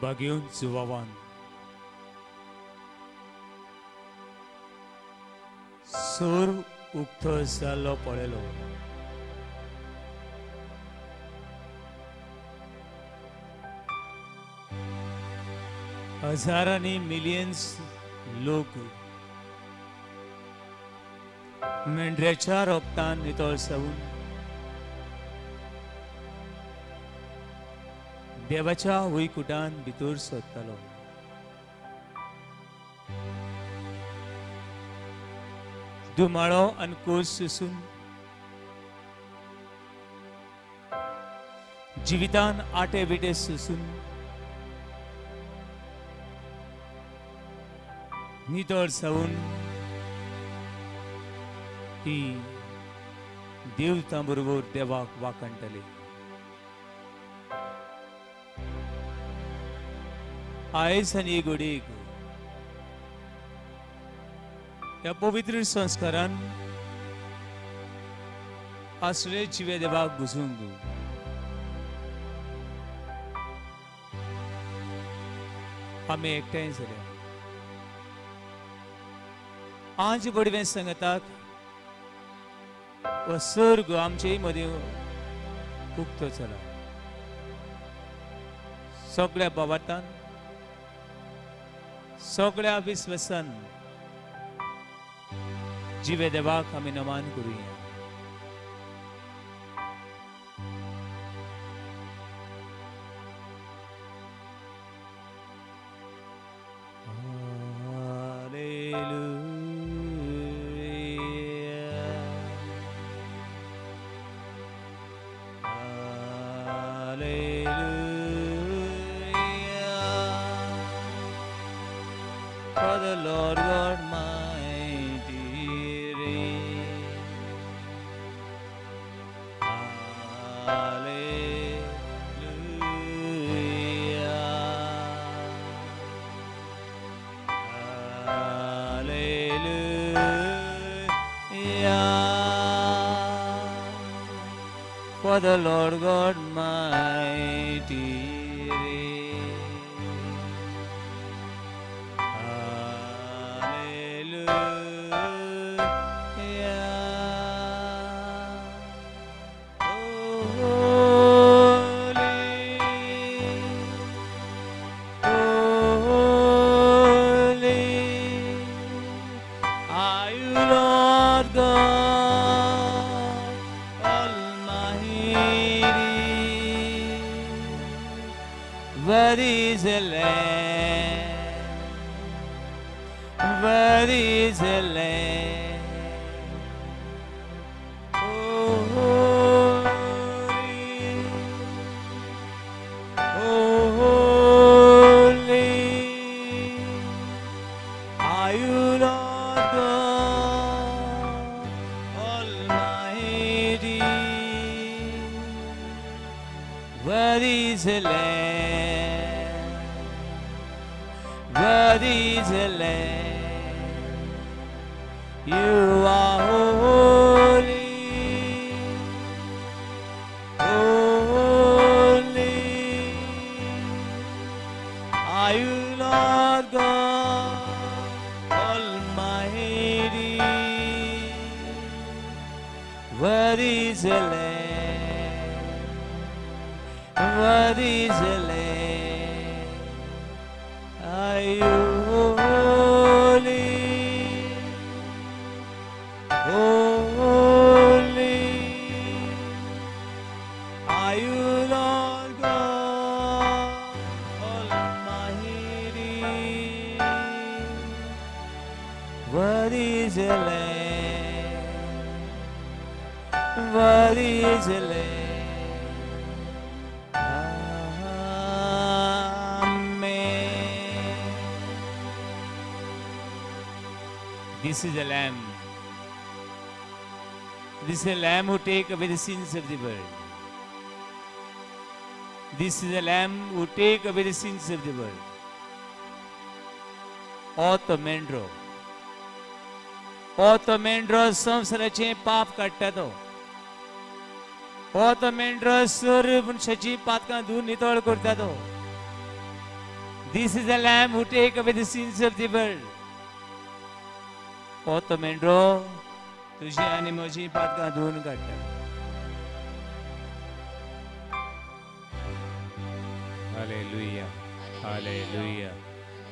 बागेवन जुवावान सूर उगतो जाल्लो पळयलो. हजारांनी मिलियन्स लोक मेंढऱ्याच्या रोगतान नितळसावन देवाच्या वैकुटान भितर सोदतालो. दुमाळो आनी कोस सुसून जिवितान आटे बिटे सुसून नितळसावन ती देवतां बरोबर देवाक वाकणटली. आयज आनी घडीक ह्या पवित्र संस्कारान आसले जिवे देवाक बुजूंक आमी एकठांय जाल्या. आज बडवे सांगतात व सर्ग आमचे मदीं उगतो जाला. सगळ्या बाबातान सगळ्या विश्वासान जिवे देवाक आमी नमान करूया. For the Lord God mighty reigns. Hallelujah. Hallelujah. For the Lord God mighty Where is the land? Where is the land? Holy are you, Lord God Almighty. Where is the land? Where is the land? You are holy, holy are you, Lord God Almighty. Where is the land? Where is the land? Are you holy, holy are you, Lord God Almighty. Where is the land? Where is the land? This is the Lamb. This is the Lamb who take away the sins of the world. This is the Lamb who take away the sins of the world. O तो मेंढरो संवसाराचे पाप काडटा तो. हो तो मेंढरो सर्व मनशाची पातकां धुवन नितळ करता तो. This is the Lamb who take away the sins of the world. हो तो मेंढरो तुझी आणि माझी पातकां धुवून काढता. हालेलुया हालेलुया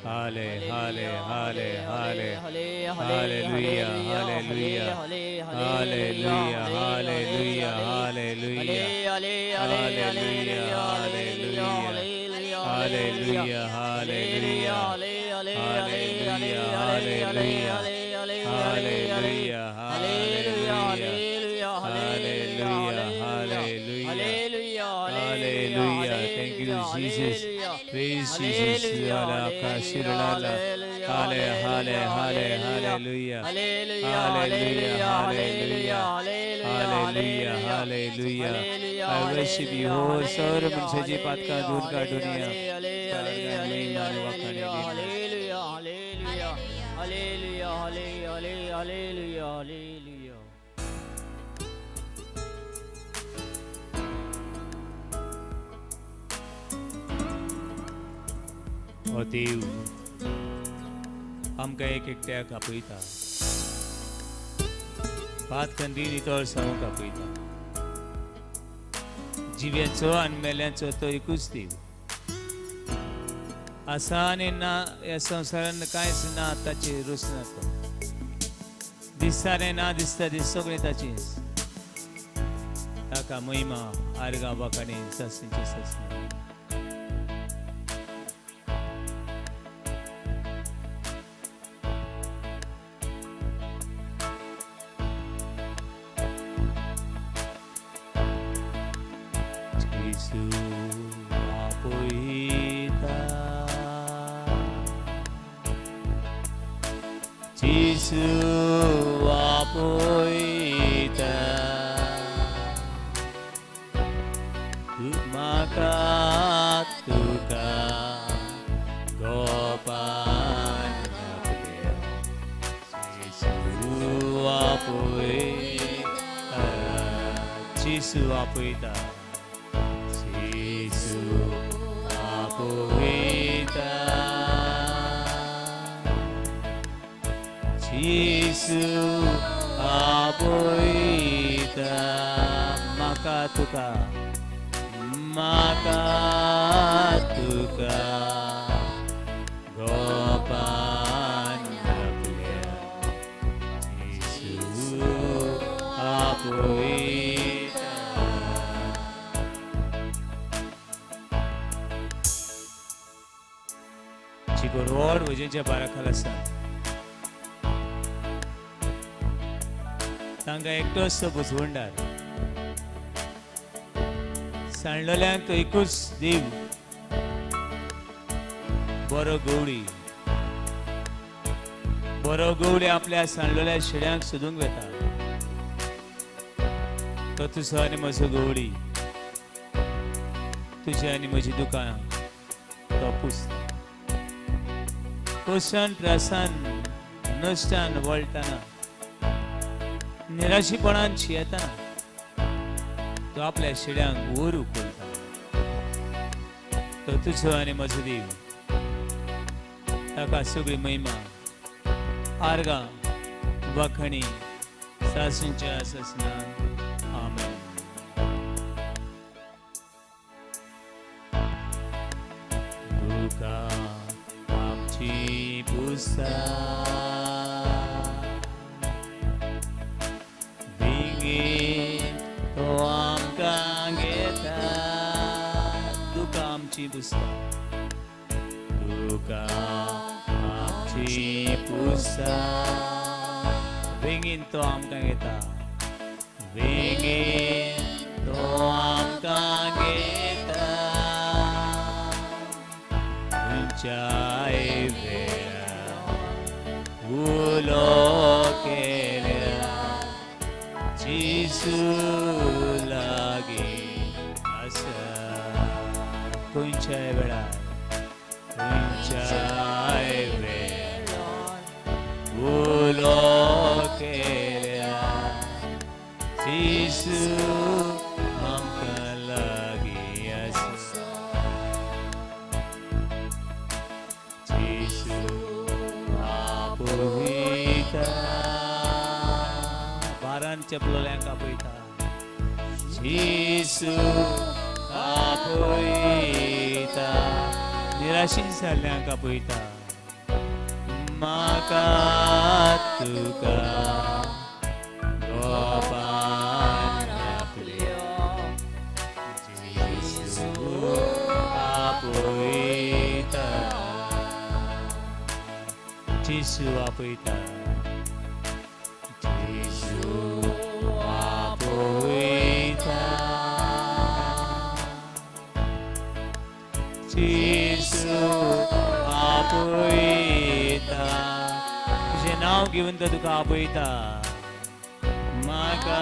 हाले हाले हाले हाले hallelujah hallelujah hallelujah hallelujah hallelujah hallelujah hallelujah hallelujah hallelujah hallelujah hallelujah Hallelujah, hallelujah, hallelujah, hallelujah, hallelujah. Thank you, Jesus. Praise Jesus. Hallelujah, hallelujah, hallelujah, hallelujah, hallelujah, hallelujah. I worship you, oh Sir, Munsaji Patka Durga Dunia. Hallelujah, hallelujah, hallelujah, hallelujah. O देव आमका एक एकट्याक आपयता पात खंडीनी तोळ साव कापयता जिव्याचो आनी मेल्यांचो तो एकूच देव असा आनी ना ह्या संवसारान कांयच ना ताची रूच ना तो दिसता रे ना दिसता ते सगळें ताचेंच ताका महिमा आर्गा वाखाणी ससनीची ससनी Jesu apoita maka tuka gopan Jesu apoita Jesu apoita Jesu apoita Jesu apoita makatuka gopan napya Jesu apoita Chigoror वजेंच्या बाराखालासा तांकां एकटोच तो बुजवंडार सांडलेल्यांक तो एकूच देव बरो गवळी आपल्या सांडलेल्या शेड्यांक सोदूंक वेता तो तुजो आनी म्हजो गवळी तुजी आनी म्हजी दुकां तो पुसता कोशान त्रासान नश्टान वळटाना निराशीपणान शियेतना तो आपल्या शेड्यांक वयर उखलता तो तुजो आनी म्हजो देव ताका सगळी महिमा आर्गां वाखाणी सासूंच्या ससनान आमेन तुका आमची पुस्ता तो आमकां घेता तुका आमची पुस्ता तुका आमची पुस्ता बेगीन तो आमकां घेता बेगीन तो आमकां घेता खंयच्याय वेळार उलो केल्या Jesu lagi asa खंयच्याय वेळार उलो केल्या Jesu आमकां लागीं आसा चपलोल्यांक आपयता जेसू आपयता निराशीन जाल्ल्यांक आपयता म्हाका तुका गोपान आपल्या जेसू आपयता जेसू आपयता जेसू आपयता जेसू आपयता तुझें नांव घेवन तो तुका आपयता म्हाका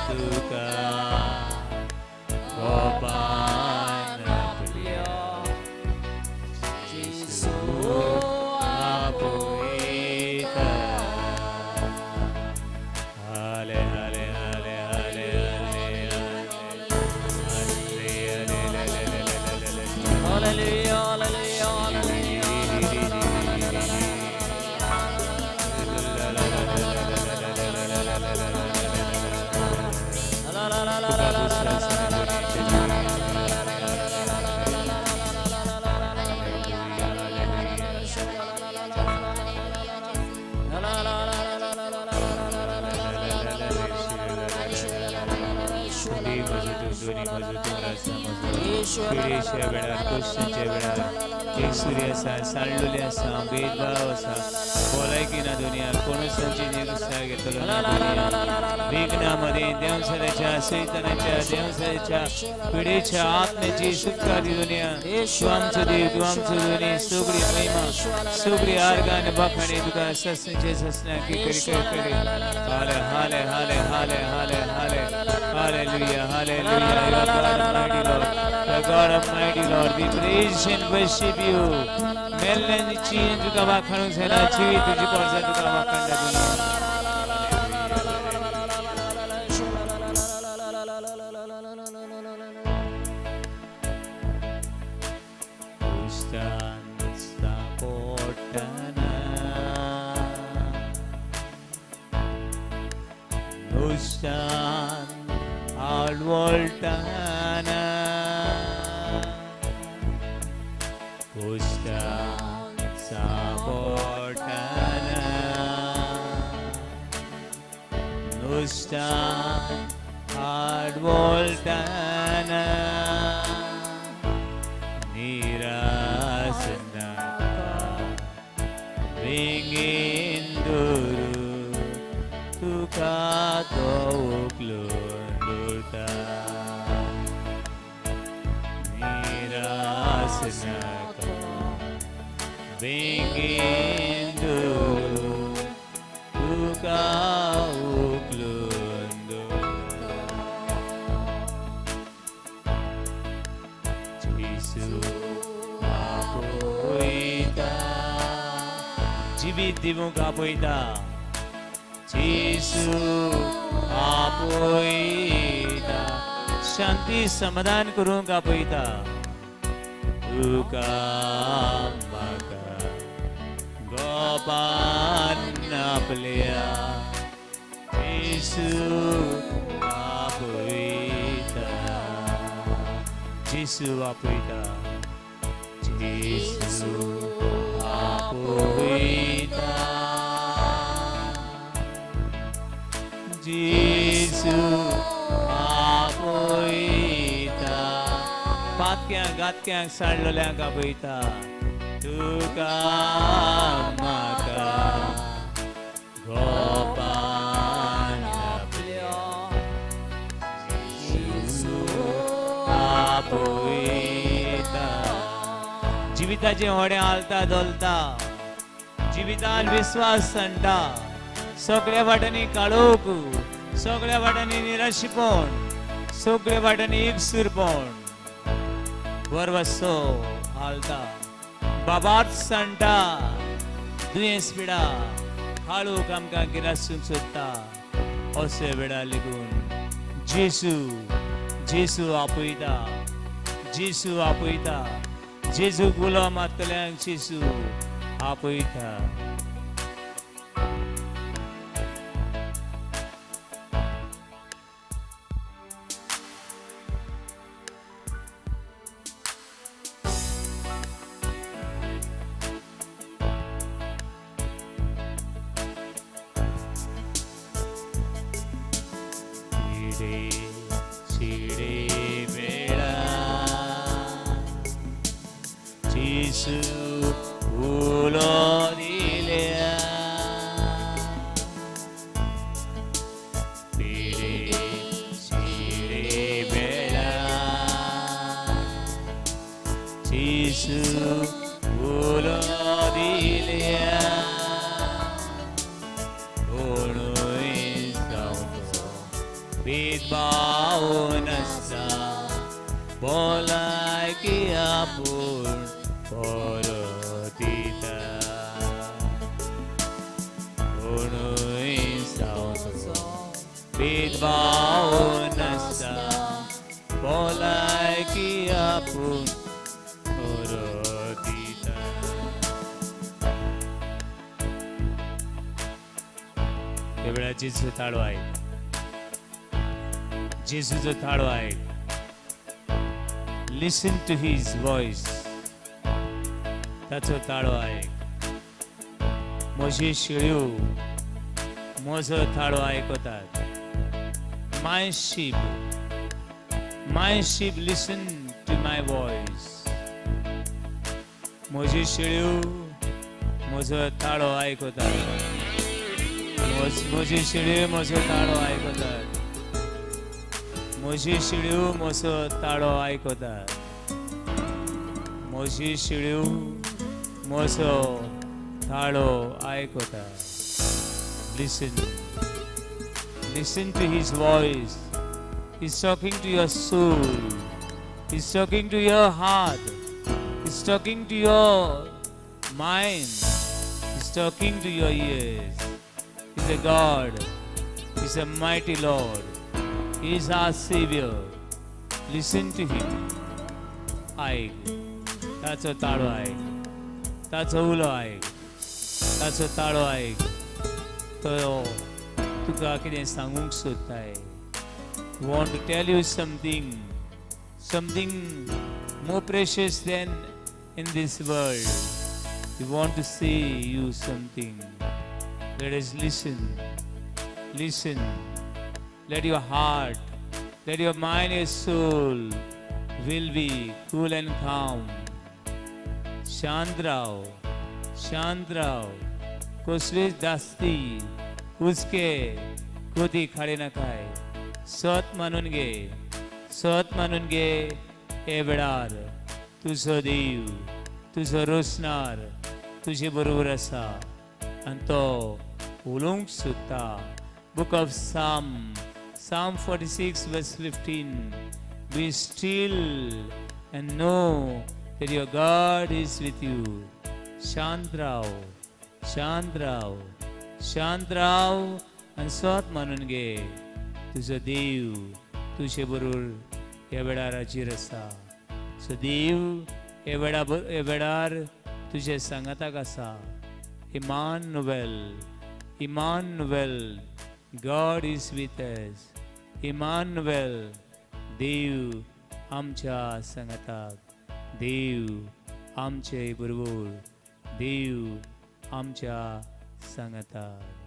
तुका गोपान आपल्या जेसू आपयता हाले हाले हाले हाले पिढीच्या वेळार क्वेश्चनच्या वेळार केसुरी आसा साळडुली आसा भेदभाव आसा भलायकी ना दुनियार कोणूच तांची निरसाय घेतलो ना विघ्नामध्ये देवसऱ्याच्या सैतानाच्या देवसऱ्याच्या पिढीच्या आत्म्याची सुटका दी दुनिया तू आमचो देव तू आमचो दोनी सगळी महिमा सगळी आर्गान बाखाणी तुका ससण्याचे ससण्या की करी करी करी हाले हाले हाले हाले हाले हाले Hallelujah, hallelujah. You are God Almighty Lord. You are God Almighty Lord. We praise and worship you. Melani chin tuka vakhanu sena chivi tuji porza tuka vakhanda dunia. Ustan sapotana. Ustan Alvoltana Costa Sapotana Nusta Alvoltana Nirasanaka Vinginduru Tukato Uklundurta Nirasanaka Vinginduru Tukato Uklundurta Jesu Apoita Jibit dimong kapoita Jesu apoita शांती समाधान करूं कापोयता तुका म्हाका गोपान आपल्या जेसू आपयता जेसू आपयता जेसू आपयता जेसू आपयता पातक्यांक गातक्यांक साळडलेल्यांक आपयता तुका म्हाका गोपान आपल्या जेसू आपयता जिविताचे व्हडें हालता दोलता जिवितान विश्वास संटा सगळ्या वाटांनी काळोख सगळ्या वाटांनी निराशीपण सगळ्या वाटांनी एकसूरपण वरवसो हालता बाबाच सांडटा दुयेंस पिडा हाळूक आमकां गिरासूंक सोदता अशे वेळार लेगून जेसू जेसू आपयता जेसू आपयता जेजू गुलाम आतल्यांक जेसू आपयता 예수 불러리래야 비리 시리베라 예수 불러리래야 오늘 사운도 빛바우나사 Bolai ki apur porotita Unui sauno Bidbao nasa Bolai ki apur porotita एवढा जेसू थाळो आहे जेसूचो थाळो आहे Listen to his voice. ताचो ताळो आयक म्हजी शेळ्यो म्हजो थाळो आयकतात My sheep listen to my voice. म्हजी शेळ्यो म्हजो थाळो आयकतात म्हजी शेळ्यो म्हजो थाळो आयकतात म्हजी शेळ्यो म्हजो ताळो आयकतात म्हजी शेळ्यो म्हजो ताळो आयकतात Listen to his voice. He's talking to your soul. He's talking to your heart. He's talking to your mind. He's talking to your ears. He's a God. He's a mighty Lord. He is our Savior. Listen to him. ऐक ताचो ताळो ऐक ताचो उलो ऐक ताचो ताळो ऐक तो तुका कितें सांगूंक सोदताय want to tell you something more precious than in this world. We want to say you something. Let us listen. Let your heart, let your mind, your soul will be cool and calm. शांत राव कसलीच दास्ती हुसके कोती खडे नकाय सत मानून घे हे वेळार तुझो देव तुझो रोसणार तुझे बरोबर आसा आनी तो उलोवंक सोदता Book of Psalm 46 verse 15. Be still and know that your God is with you. शांत राव आणि स्वत मानून घे तुझो देव तुझे बरोबर ह्या वेळाराचेर आसा सो देव ह्या वेळार तुझे सांगाताक आसा Emmanuel God is with us. Emmanuel देव आमच्या संगताक देव आमचे बरोबर देव आमच्या संगताक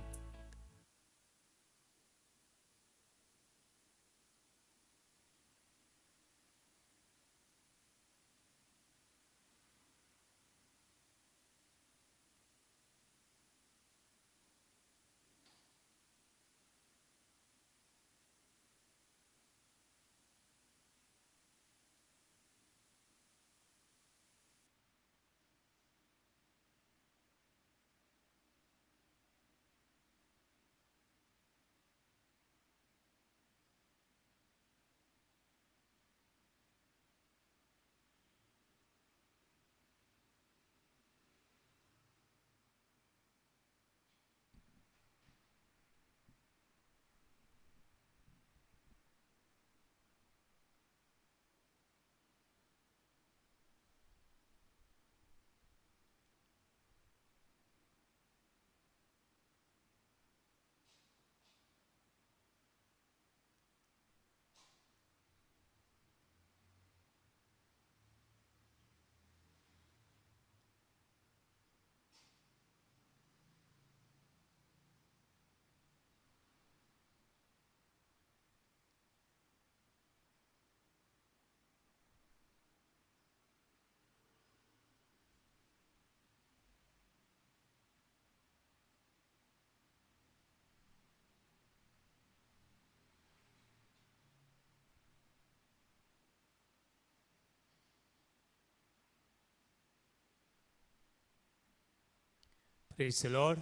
Praise the Lord.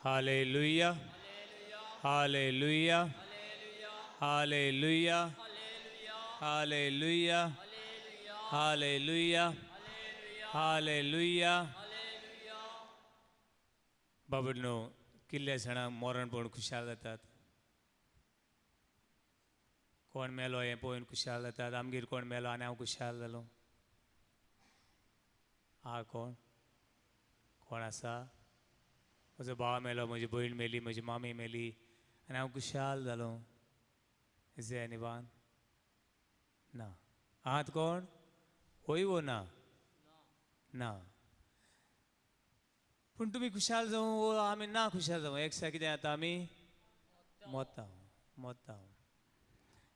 Hallelujah. Hallelujah. Hallelujah. Hallelujah. Hallelujah. Hallelujah. बाबडनो किल्ले सणाक मरण पळोवन खुशाल जातात. कोण मेलो हें पळोवन खुशाल जातात. आमगेर कोण मेलो आनी हांव खुशाल जालो. कोण कोण आसा? म्हजो भाव मेलो, म्हजी भयण मेली, म्हजी मामी मेली आनी हांव खुशाल जालो. Is there anyone? ना. आहात कोण? होय वो ना? ना. पूण तुमी खुशाल जावं वो आमी ना खुशाल जावं एक कितें जाता आमी मोता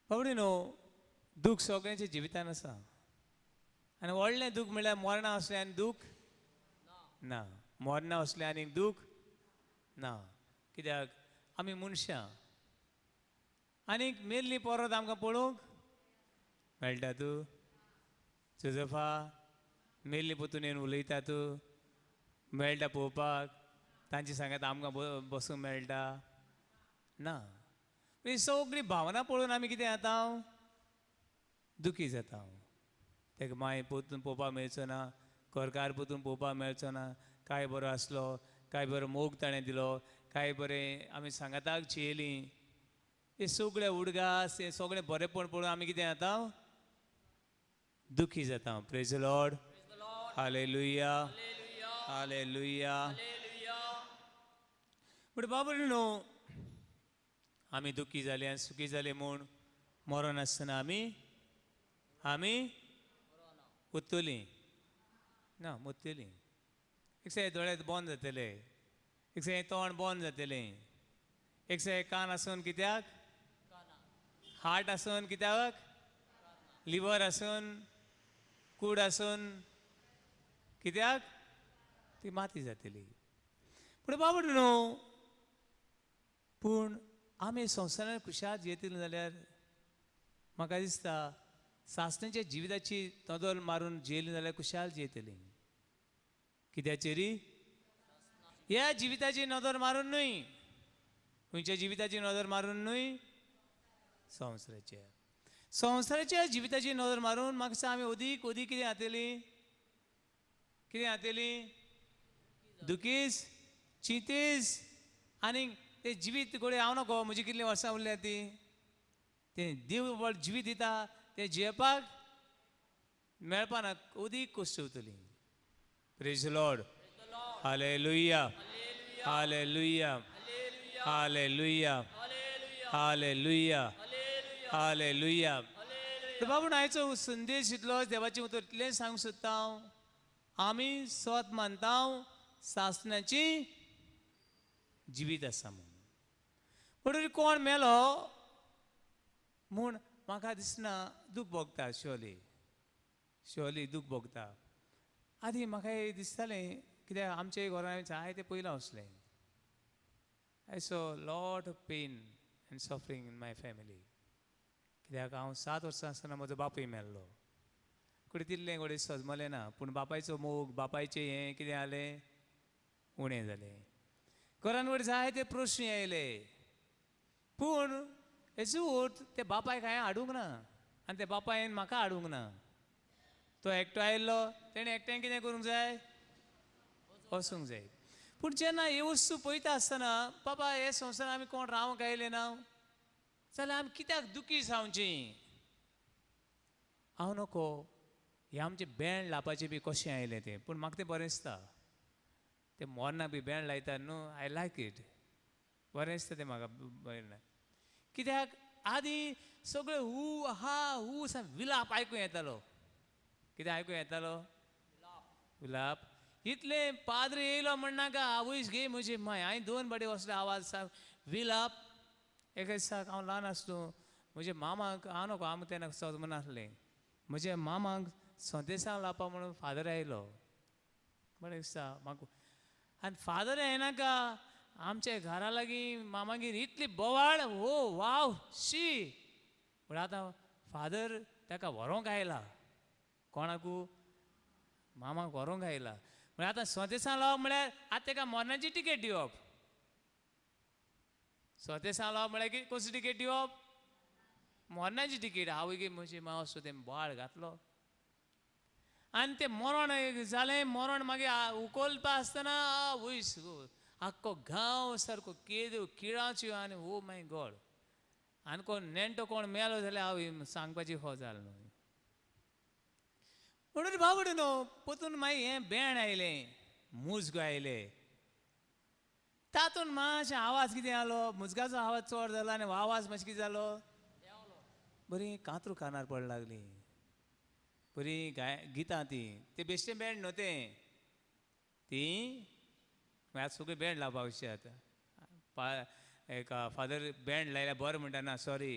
बाबडी न्हू. दूख सगळ्यांच्या जिवितान आसा आनी व्हडलें दूख म्हणल्यार मरणां असलें आनी दूख ना. मरणां असलें आनी दूख ना. कित्याक आमी मनशां आनीक मेल्लीं परत आमकां पळोवंक मेळटा. तूं जोजफा मेल्लीं पोतून येवन उलयतात मेळटा पळोवपाक. तांचे सांगात आमकां बसूंक मेळटा ना. ही सगळी भावना पळोवन आमी कितें जाता दुखी जाता. तेका माय पोतून पळोवपाक मेळचो ना, घरकार पोतून पळोवपाक मेळचो ना. काय बरो आसलो, काय बरो मोग ताणें दिलो, काय बरें आमी सांगाताक चेयलीं. हे सगळे उडगास हे सगळें बरेंपण पळोवन आमी कितें जाता दुखी जाता. Praise the Lord. Hallelujah. Hallelujah. But बाबा न्हू आमी दुखी जाली आनी सुखी जाली म्हूण मरण आसतना आमी उत्तुलीं ना मुत्तुलीं. एक साय दोळे बंद जातले, एक साय तोंड बंद जातलें, एक साय कान आसून कित्याक हार्ट आसून कित्याक लिवर आसून कूड आसून कित्याक ती माती जातली. पूण बाबा न्हू पूण आमी संवसारान खुशाल जियेतलीं जाल्यार म्हाका दिसता सासणेच्या जिविताची नदर मारून जियेलीं जाल्यार खुशाल जियेतलीं. कित्याचेरी ह्या जिविताची नदर मारून न्हय, खंयच्या जिविताची नदर मारून न्हय, संवसाराच्या जिविताची नदर मारून म्हाका दिसता आमी अदीक अदीक कितें जातलीं दुखीस चिंतीस आनी ते जिवीत घोडे हांव नको म्हजी कितलीं वर्सां उरल्या ती तें देव जिवीत दिता तें जियेवपाक मेळपाना अदीक कश्ट उरतलीं. Praise the Lord. Hallelujah. Hallelujah. Hallelujah. Hallelujah. Hallelujah. बाबा आयचो संदेश इतलो देवाचें उतर इतलें सांगूंक सोदता हांव. आमी स्वत मानता सासणाची जिवीत आसा म्हूण. म्हणून कोण मेलो म्हूण म्हाका दिसना दूख भोगता. शोली दूख भोगता. आदी म्हाका दिसतालें कित्याक आमच्या घरान हांवें तें पयलां वचलें. I saw lot of pain and suffering in my family. कित्याक हांव 7 वर्सां आसतना म्हजो बापूय मेल्लो. कुडे तितलें घोडे सजमलें ना पूण बापायचो मोग बापायचें हें कितें जालें उणें जालें. घरान वयर जायते प्रश्न येयले पूण हेजूत ते बापायक हांवें हाडूंक ना आनी ते बापायन म्हाका हाडूंक ना. तो एकटो आयिल्लो तेणें एकट्यान कितें करूंक जाय वचूंक जाय. पूण जेन्ना हे वस्तू पळयता आसतना बाबा हे संवसारान आमी कोण रावंक आयले ना जाल्यार आमी कित्याक दुखी जावचीं. हांव नको हे आमचे बँड लावपाचें बी कशें आयलें तें पूण म्हाका तें बरें दिसता. ते मोरनाक बी बँड लायतात न्हू आय लायक इट. बरें दिसता तें म्हाका बरें. कित्याक आदी सगळें हू हा हू सा विलाप आयकूं येतालो. कितें आयकूं येतालो विलाप. इतलें पाद्री येयलो म्हणनाका आवयस गे म्हजी माय हांवें 2 बडे वसले आवाज सा विलाप. एका दिसाक हांव ल्हान आसलो म्हज्या मामाक हांव नको आमकां तेन्ना सजमना आसलें. म्हज्या मामाक संदेशां लावपा म्हणून फादर आयलो. बरें दिसता म्हाका. आनी फादर येनाका आमच्या घरा लागीं मामागेर इतली बोवाळ हो वाव शी. पूण आतां फादर ताका व्हरोंक आयला. कोणाकू मामाक व्हरोंक आयला. म्हळ्यार आतां स्वतेसान लावप म्हळ्यार आतां ताका मरणाची टिकेट दिवप. स्वतेसान लावप म्हळ्यार की कसली टिकेट दिवप? मरणाची टिकेट. हांव एक म्हजे माव असो तें बाळ घातलो आनी तें मरण जालें. मरण मागीर उखलपा आसतना वयस आख्खो गांव सारको किळांच्यो आनी ओ माय गॉड. आनी कोण नेण्टो कोण मेलो जाल्यार हांव सांगपाची हो जाल न्हू. म्हणून बाबडे न्हू पोतून मागीर हें बेण आयलें, मुजग आयले. तातूंत मातशें आवाज कितें जालो, मुजगाचो आवाज चड जालो आनी आवाज मातशें कितें जालो, बरी कांतरू कानार पड लागली. बरी गितां ती बेश्टें बँड न्हू तें, ती आतां सगळीं बँड लावपाक अशें आतां. एक फादर बँड लायल्यार बरें म्हणटा ना, सॉरी.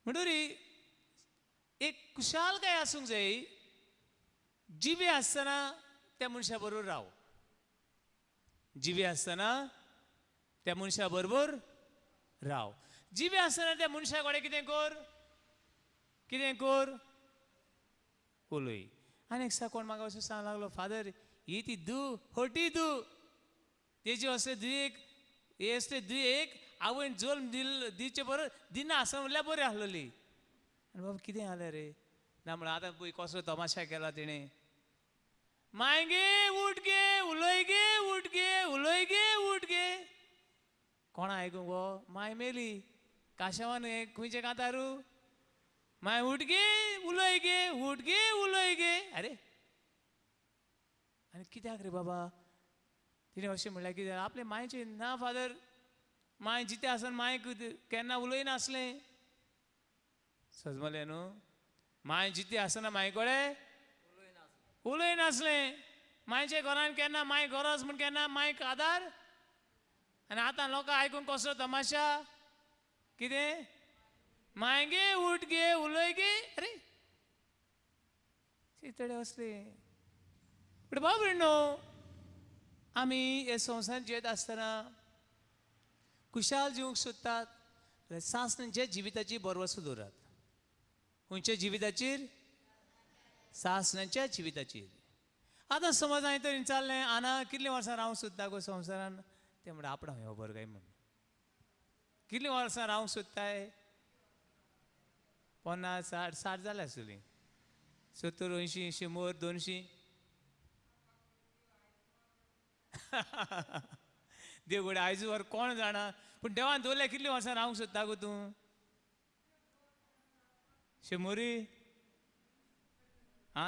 म्हणटरी एक कुशालकाय आसूंक जाय. जिवे आसतना त्या मनशा बरोबर राव. जिवे आसतना त्या मनशा बरोबर राव. जिवे आसतना त्या मनशा कडेन कितें कर उलय. आनी एक कोण म्हाका असो सांग लागलो, फादर ही ती हटी तेजी असले दुयेक हे असले दुयेक आवयन जल्म दिवचे बरोबर दिना आसा म्हणल्यार बरी आसलेली. आनी बाबा कितें जालें रे ना म्हणून आतां पळय कसलो तमाशा केला तेणें. माय गे उठ गे उलय गे उठ गे उलय गे उठ गे. कोणा आयकूंक गो? माय मेली काशवान हें खंयचें कांतारू. माय उठ गे उलय गे उठ गे उलय गे. अरे आनी कित्याक रे बाबा तिणें अशें म्हणल्यार कितें आपले मायचें ना फादर. माय जितें आसन माय केन्ना उलय नासलें. सजमलें न्हू. माय जितें आसना माय कडेन उलय नासलें. मायच्या घरान केन्ना माय गरज म्हूण केन्ना मायक आदार. आनी आतां लोकां आयकूंक कसलो तमाशा कितें माय गे उठ गे उलय गे. अरे चितडे असले. पण बाबा न्हू आमी हे संवसारांत जियेत आसतना कुशाल जिवंक सोदतात सासणांच्या जिविताची बरवसो दवरात. खंयच्या जिविताचेर? सासणांच्या जिविताचेर. आतां समज हांवें तर विचारलें आना कितलीं वर्सां रावंक सोदता गो संवसारान. ते म्हणटा आपणा खंय खबर काय म्हूण. कितलीं वर्सां रावंक सोदताय? 50, 60 जाल्यार आसतलीं. 70, 80, 100, 200. देव गडे आयज वर कोण जाणा. पूण देवान दवरल्या कितलीं वर्सां रावंक सोदता गो तूं? 100?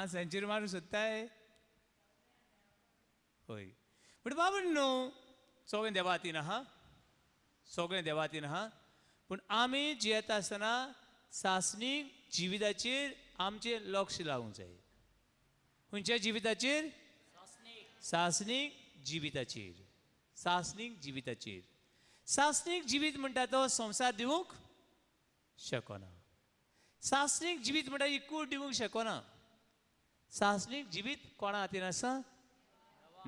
सेंच्युरी मारूंक सोदताय? हय. पूण बाबा न्हू सगळें देवा हातीन आहा. सगळें देवा हातीन आहा. पूण आमी जियेता आसतना सासणीक जिविताचेर आमचें लक्ष लावंक जाय. खंयच्या जिविताचेर? सासणीक जिविताचेर. सासणीक जिविताचेर. सासणीक जिवीत म्हणटा तो संवसार दिवंक शकना. सासणीक जिवीत म्हणटा ही कूड दिवंक शकना. सासणीक जिवीत कोणा हातीन आसा?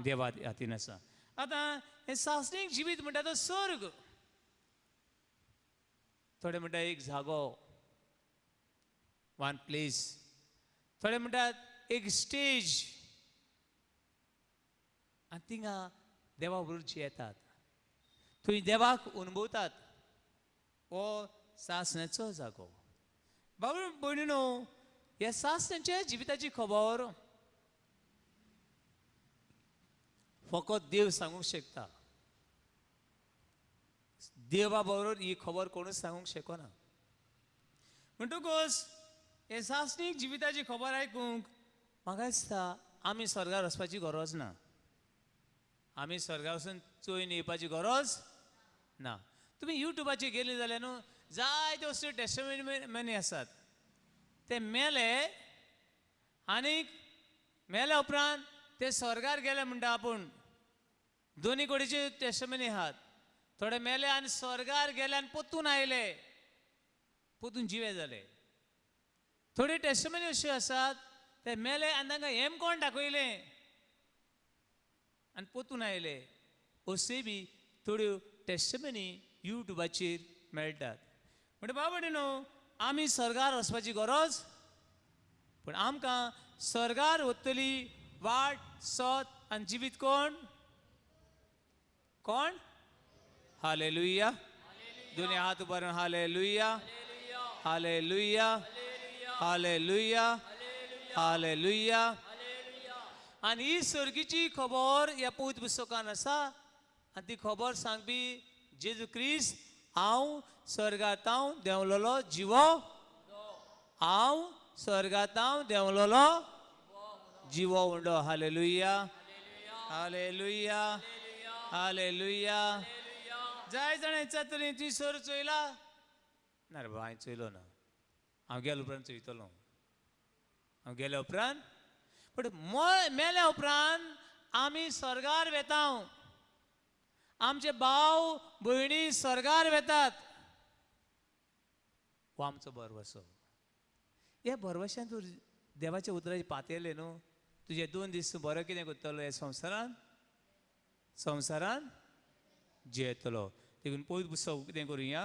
देवा हातीन आसा. आतां हे सासणीक जिवीत म्हणटा तो सर्ग. थोडे म्हणटा एक जागो, वन प्लेस. थोडे म्हणटात एक स्टेज. आनी थिंगा देवा बरोबर जियेतात. थंय देवाक अनुभवतात. हो सासणाचो जागो. बाबा भयणीनो ह्या सासणाच्या जिविताची खबर फकत देव सांगूंक शकता. देवा बरोबर ही खबर कोणूच सांगूंक शकना. म्हणटकच हे सासणीक जिविताची खबर आयकूंक म्हाका दिसता आमी स्वर्गार वचपाची गरज ना. आमी स्वर्गार वचून चोयन येवपाची गरज ना. तुमी युट्यूबाचेर गेले जाल्यार न्हू जायते असल्यो टेस्टिमनी आसात. ते मेले आनीक मेल्या उपरांत ते स्वर्गार गेले म्हणटा आपूण. दोनी कडेचे टेस्टिमनी आहात. थोडे मेले आनी स्वर्गार गेले आनी पोतून आयले, पोतून जिवे जाले. थोडी टेस्टिमनी अश्यो आसात ते मेले आनी तांकां हेम कोण दाखयलें आनी पोतून आयले. अश्योय बी थोड्यो टेस्टिमनी युट्यूबाचेर मेळटात. म्हणजे बाबा न्हू आमी स्वर्गार वचपाची गरज. पूण आमकां स्वर्गार वतली वाट सोत आणि जिवीत कोण कोण हालेलुया दोन्ही हात उभारून हालेलुया हालेलुया हालेलुया हालेलुया आणि ही सर्गीची खबर या पवित्र पुस्तकान आसा आणि ती खबर सांगपी जेजू क्रिस्त हांव स्वर्गांत देंवलोलो जिवो हांव स्वर्गांत देंवलोलो जिवो उंडो हालेलुया हालेलुया हालेलुया जाय जाणांच्या तरी ती सर चोयला ना रे हांवें चोयलो ना हांव गेले उपरांत चोयतलो हांव गेल्या उपरांत पण मेल्या उपरांत आमी स्वर्गार वेता आमचे भाव भयणी स्वर्गार वेतात हो आमचो भरवसो ह्या भरवशान तूं देवाच्या उतराची पातयले न्हू तुजे 2 दीस बरो कितें करतलो ह्या संवसारान जियेतलो देखून पयलीं पुस्तक कितें करुया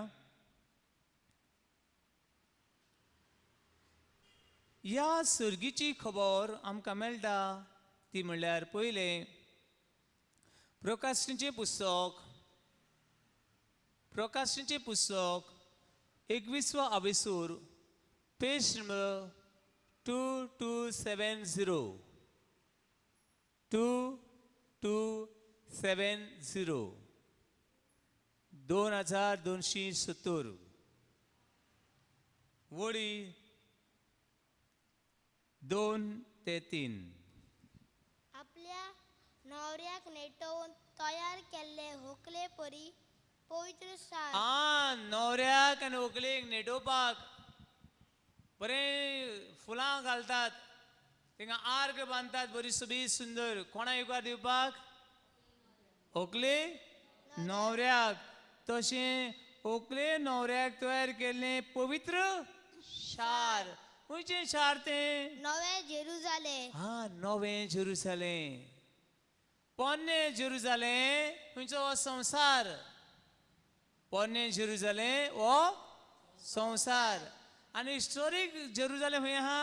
ह्या सर्गीची खबर आमकां मेळटा ती म्हणल्यार पयलें प्रकाशनाचें पुस्तक 21 आविसूर पेज नंबर 2270 2270 वळी 2 ते 3 आपल्या नवऱ्याक नेटोवन तयार केल्ले होकले परी पवित्र सार नवऱ्याक आनी व्हंकलेक नेटोवपाक बरें फुलां घालतात थिंगा आर्ग बांदतात बरी सुबीत सुंदर कोणा युगार दिवपाक व्हंकले नवऱ्याक तशें व्हंकले नवऱ्याक तयार केल्ले पवित्र शार खंयचें शार तें नवे जेरुजालेम नवें जेरुजालेम पोन्नें जेरुजालेम खंयचो हो संवसार पोन्नें जेरुजालेम हो संवसार आनी हिस्टोरीक जेरुजालेम खंय आहा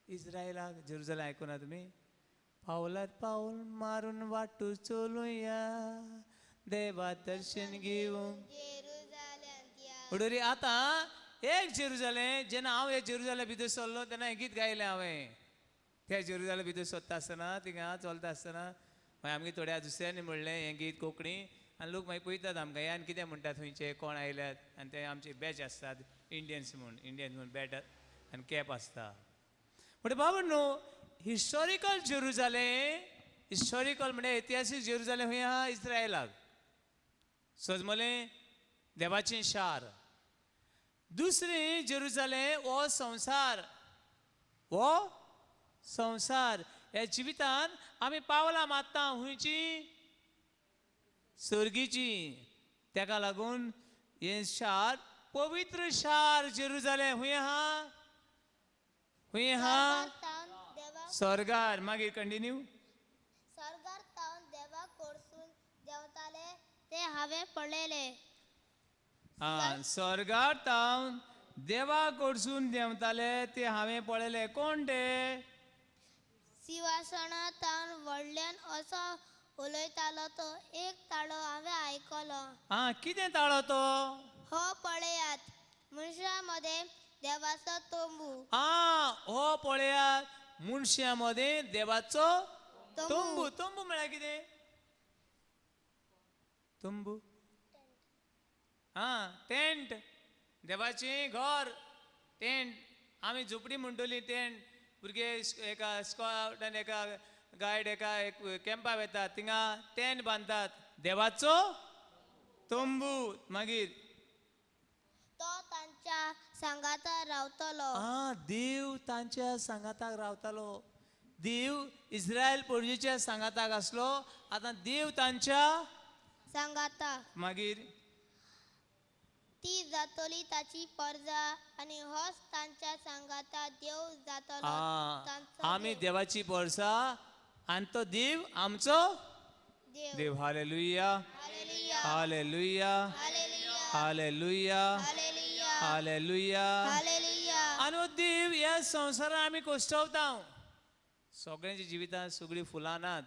इस्रायलाक जेरुजालेम आयकुना तुमी पावलात पावल मारून वाटू चलुया देवा दर्शन घेवंक उडोरी आतां एक जेरुजालेम जेन्ना हांव हे जेरुजालेम भितर सरलो तेन्ना हें गीत गायलें हांवें त्या जेरुजालेम भितर सरता आसतना थिंगा चलता आसतना मागीर आमगे थोड्या दुसऱ्यांनी म्हणलें हें गीत कोंकणी आनी लोक मागीर पळयतात आमकां हे आनी कितें म्हणटात थंयचे कोण आयल्यात आनी ते आमचे बॅच आसतात इंडियन्स म्हूण बॅट आनी कॅप आसता म्हणजे बाबा न्हू हिस्टॉरिकल जेरुजालेम हिस्टॉरिकल म्हणजे इतिहासीक जेरुजालेम खंय आहा इस्रायलाक सजमलें देवाचें शार दुसरी जेरुजालेम हो संवसार ह्या जिवितान आमी पावलां मारता हुंयची सर्गीची तेका लागून हें शार पवित्र शार जेरुजालेम खंय आहा स्वर्गार मागीर कंटिन्यू स्वर्गार तावन देवा कडसून देवताले ते हांवें पळयले स्वर्गार तावन देवा कडसून देंवताले ते हांवें पळयले कोण ते सिंहासना तावन व्हडल्यान असो उलयतालो तो एक ताळो हांवें आयकलो कितें ताळो तो हो पळयात मनशा मध्ये देवाचो तोंबू हो पळयात मनशा मध्ये देवाचो तोंबू तोंबू म्हळ्यार कितें तोंबू टेंट देवाचें घर टेंट आमी झोपडी म्हणटली टेंट भुरगे एका स्काउटान एका गायड एका कॅम्पा वेतात थिंगा टेंट बांदतात देवाचो तोंबू मागीर तो तांच्या सांगाता रावतलो देव तांच्या सांगाताक रावतालो देव इस्रायल पणजेच्या सांगाताक आसलो आतां देव तांच्या सांगाता मागीर ती जातली ताची परजा आणि होस तांच्या सांगाता देव जातलो आमी देवाची परसा आनी तो देव आमचो देव हालेलुया हालेलुया हालेलुया हालेलुया आणि देव ह्या संवसारान आमी कोश्टवता सगळ्यांच्या जिवितांत सगळीं फुलां नात.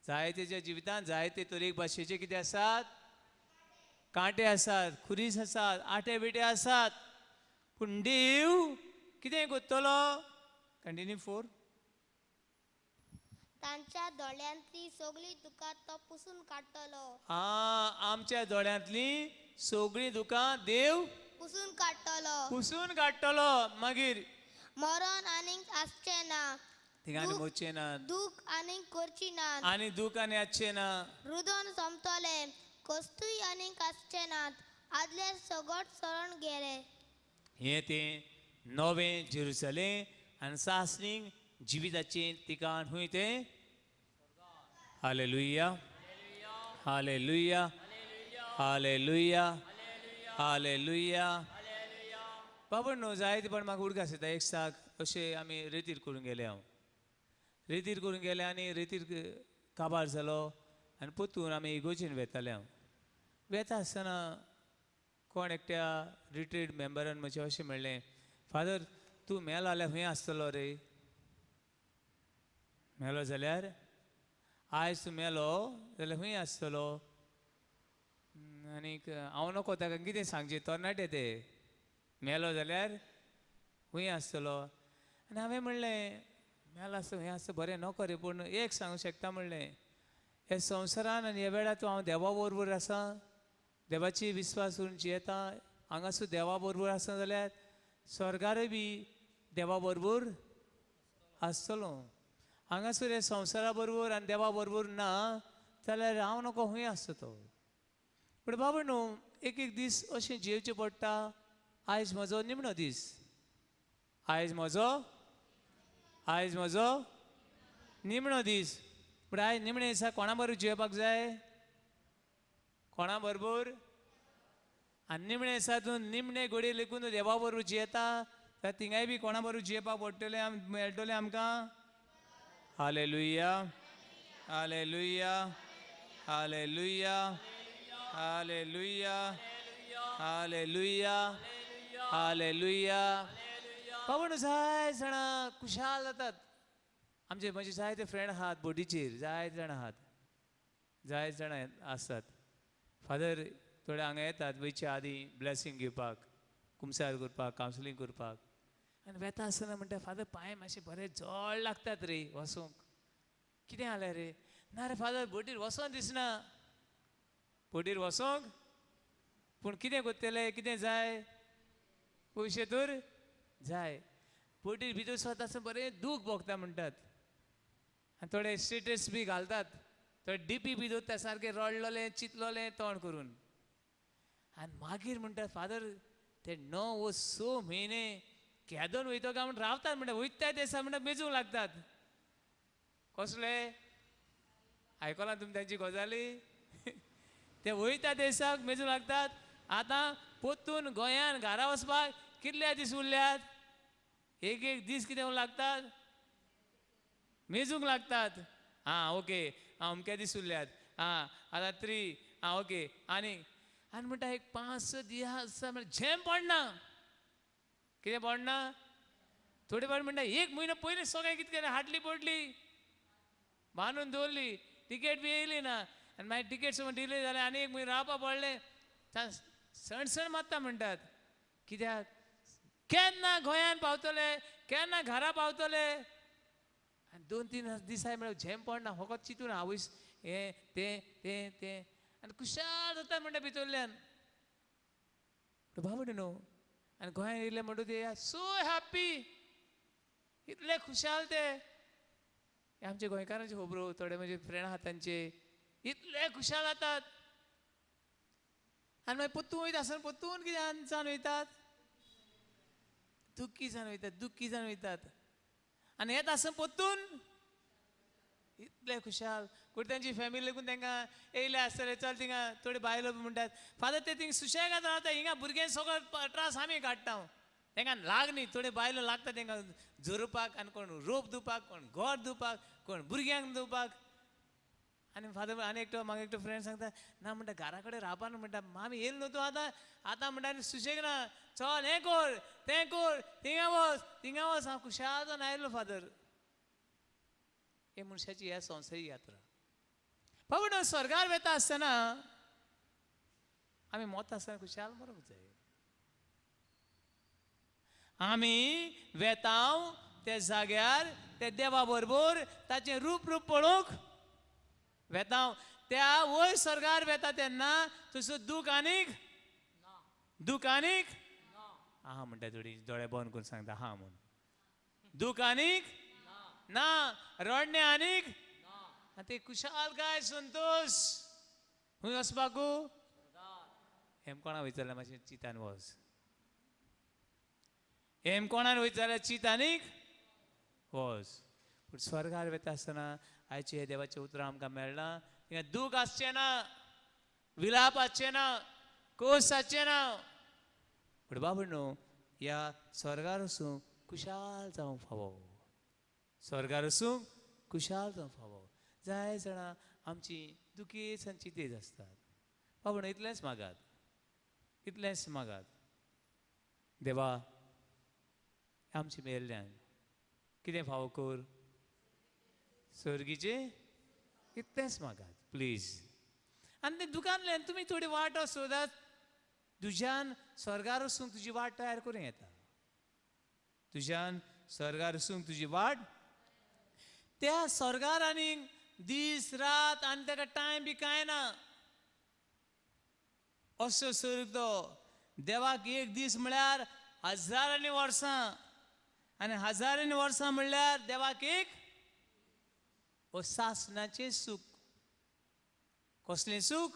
जायतेच्या जिवितांत जायते तरेक भाशेचे कितें आसात, कांटे आसात, खुरीस आसात, आटे बिटे आसात. पूण देव कितें कोत्तलो? कंटिन्यू 4. तांच्या दोळ्यांतली सगळी दुकां तो पुसून काडटलो. आमच्या दोळ्यांतली सगळीं दुकां देव पुसून काडटलो. पुसून काडटलो. मागीर मरण आनीक आसचे ना. थिंगांनी मोचे ना, दूख आनीक करची ना. आनी दूख आनी आसचे ना. रुदन सोंपतले, कस्तूय आनीक आसचे नात. आदले सगट सरण गेले. हे ते नवें जेरुसलेम आनी सासणीक जिविताचें ठिकाण हुंय ते. Hallelujah, hallelujah, hallelujah, hallelujah. बाबा न्हू जायते पण म्हाका उडक आसता एक साक अशें आमी रेतीर करून गेले. हांव रेतीर करून गेले आनी रेतीर काबार जालो आनी पोतून आमी इगोजेन वेताले. हांव वेता आसतना कोण एकट्या रिट्रीट मेंबरान म्हजें अशें म्हणलें, फादर तूं मेलो जाल्यार खंय आसतलो रे? मेलो जाल्यार आयज तूं मेलो जाल्यार खंय आसतलो? आनीक हांव नको ताका कितें सांगचें, तरणाटे ते मेलो जाल्यार खंय आसतलो. आनी हांवें म्हणलें मेलो आसता खंय आसता बरें नको रे, पूण एक सांगूं शकता म्हणलें, हे संवसारान आनी ह्या वेळार तूं हांव देवा बरोबर आसा, देवाची विस्वास करून जियेता, हांगासून देवा बरोबर आसा जाल्यार स्वर्गारूय बी देवा बरोबर आसतलो. हांगासर हे संवसारा बरोबर आनी देवा बरोबर ना जाल्यार हांव नको खंय आसता तो. पूण बाबा न्हू एक एक दीस अशें जियेवचें पडटा. आयज म्हजो निमणो दीस, आयज म्हजो निमणो दीस. पूण आयज निमणे दिसा कोणा बरोबर जियेवपाक जाय? कोणा बरोबर? आनी निमणे दिसा तूं निमणे घडये लेकून देवा बरोबर जियेता जाल्यार थिंगाय बी कोणा बरोबर जियेवपाक पडटलें, मेळटलें आमकां. Hallelujah, hallelujah, hallelujah, hallelujah, hallelujah, hallelujah. पावण जाय जाणां खुशाल जातात. म्हजे जायते फ्रेंड आहात बोटीचेर, जायते जाण आहात, जायते जाण आसात. फादर थोडे हांगा येतात वयच्या आदीं ब्लेसींग घेवपाक, कुमसार करपाक, कावन्सिलींग करपाक. आनी वेता आसतना म्हणटा फादर पांय मातशे बरे जड लागतात रे वसोंक. कितें जालें रे? ना रे फादर बोटीर वसोंक दिसना. बोटीर वसोंक पूण कितें कोत्तले, कितें जाय? पयशे तर जाय. बोटीर भितर सरता आसतना बरें दूख भोगता म्हणटात. आनी थोडे स्टेटस बी घालतात, थोडे डीपी बी दवरतात सारकें रडलोलें चिंतलोलें तोंड करून. आनी मागीर म्हणटात फादर ते 9 व 6 म्हयने केदोन वयतो काय म्हणून रावतात. म्हणटा वयता दिसा म्हणटा मेजूंक लागतात. कसले आयकलां तुमी तांची गजाली? ते वयता दिसाक मेजूंक लागतात. आतां पोत्तून गोंयान घरा वचपाक कितले दीस उरल्यात? एक एक दीस कितें लागतात? मेजूंक लागतात. ओके अमके दीस उरल्यात, आतां 3 ओके. आनी म्हणटा एक 5-6 दिस झेम पडना. कितें पडना? थोडे फावट म्हणटा 1 म्हयनो पयलीं सगळें कितें केलें, हाडली पडली बांदून दवरली, टिकेट बी येयली ना. आनी मागीर टिकेट समज डिले जालें आनी 1 म्हयनो रावपा पडलें. सण मारता म्हणटात. कित्याक केन्ना गोंयान पावतले, केन्ना घरा पावतले. आनी 2-3 दिसांय म्हळ्यार झेम पडना. फकत चिंतून आवयस हें तें आनी खुशाल जाता म्हणटा भितरल्यान. बाबा न्हू. आनी गोंयांत येयले म्हणटा ते सो हॅप्पी, इतले खुशाल ते. आमचे गोंयकारांचे खबरो थोडे म्हजे फ्रेंड आहात तांचे इतले खुशाल जातात. आनी मागीर पोत्तून वयता आसतना पोत्तून कितें जावन वयतात? दुख्खी जावन वयतात. आनी येता आसतना पोत्तून इतले खुशाल. कोण तांची फॅमिली लेकून तांकां येयले आसतले चल थिंगा थोडे बायलो म्हणटात फादर ते थिंगा सुशेगाद रावता, हिंगा भुरग्यांक सगळो त्रास आमी काडटा. तांकां लाग न्ही. थोडे बायलो लागता तांकां जोरपाक, आनी कोण रोप दिवपाक, कोण घर दिवपाक, कोण भुरग्यांक दिवपाक. आनी फादर आनी म्हाका एकटो फ्रेंड सांगता ना म्हणटा घरा कडेन रावपा न्हू म्हणटा. आमी येयलो न्हू तूं आतां म्हणटा सुशेग ना, चल हें कर तें कर, थिंगा वच हांव खुशाल जावन आयलो फादर. हे मनशाची ह्या संवसारी यात्रा. पण स्वर्गार वेता आसतना आमी मोत आसतना खुशाल मरूंक जाय. आमी वेताव त्या जाग्यार त्या देवा बरोबर ताचें रूप पळोवंक वेताव. त्या वयर स्वर्गार वेता तेन्ना थंयसर दूख आनीक आहा म्हणटा थोडी दोळे बंद करून सांगता हा म्हूण. दूख आनीक ना, रडणे आनीक ते खुशाल काय संतोष. खंय वचपाकू? हेम कोणा विचारल्यार मातशें चितान वच. हेम कोणान विचारल्यार चितानीक वच. पूण स्वर्गार वेता आसतना आयचे हे देवाचें उतर आमकां मेळना. थिंगा दूख आसचें ना, विलाप आसचें ना, कोस आसचें ना. पूण बाबा न्हू ह्या स्वर्गार वचूंक खुशाल जावंक फावो. स्वर्गार वचूंक खुशाल जावंक फावो. जाय जाणां आमची दुखेच आनी चितेच आसतात. बाबा इतलेंच मागात, इतलेंच मागात. देवा आमचे मेल्ल्यान कितें फावो कर? सर्गीचे इतलेंच मागात प्लीज. आनी ते दुकानल्यान तुमी थोडी वाट सोदात. तुज्यान स्वर्गार वचूंक तुजी वाट तयार करूं येता. तुज्यान स्वर्गार वचूंक तुजी वाट. त्या स्वर्गार आनीक दीस रात आनी ताका टायम बी कांय ना. असो स्वर्ग तो. देवाक एक दीस म्हळ्यार हजारांनी वर्सां आनी हजारांनी वर्सां म्हणल्यार देवाक एक सासणाचें सूख. कसलें सूख?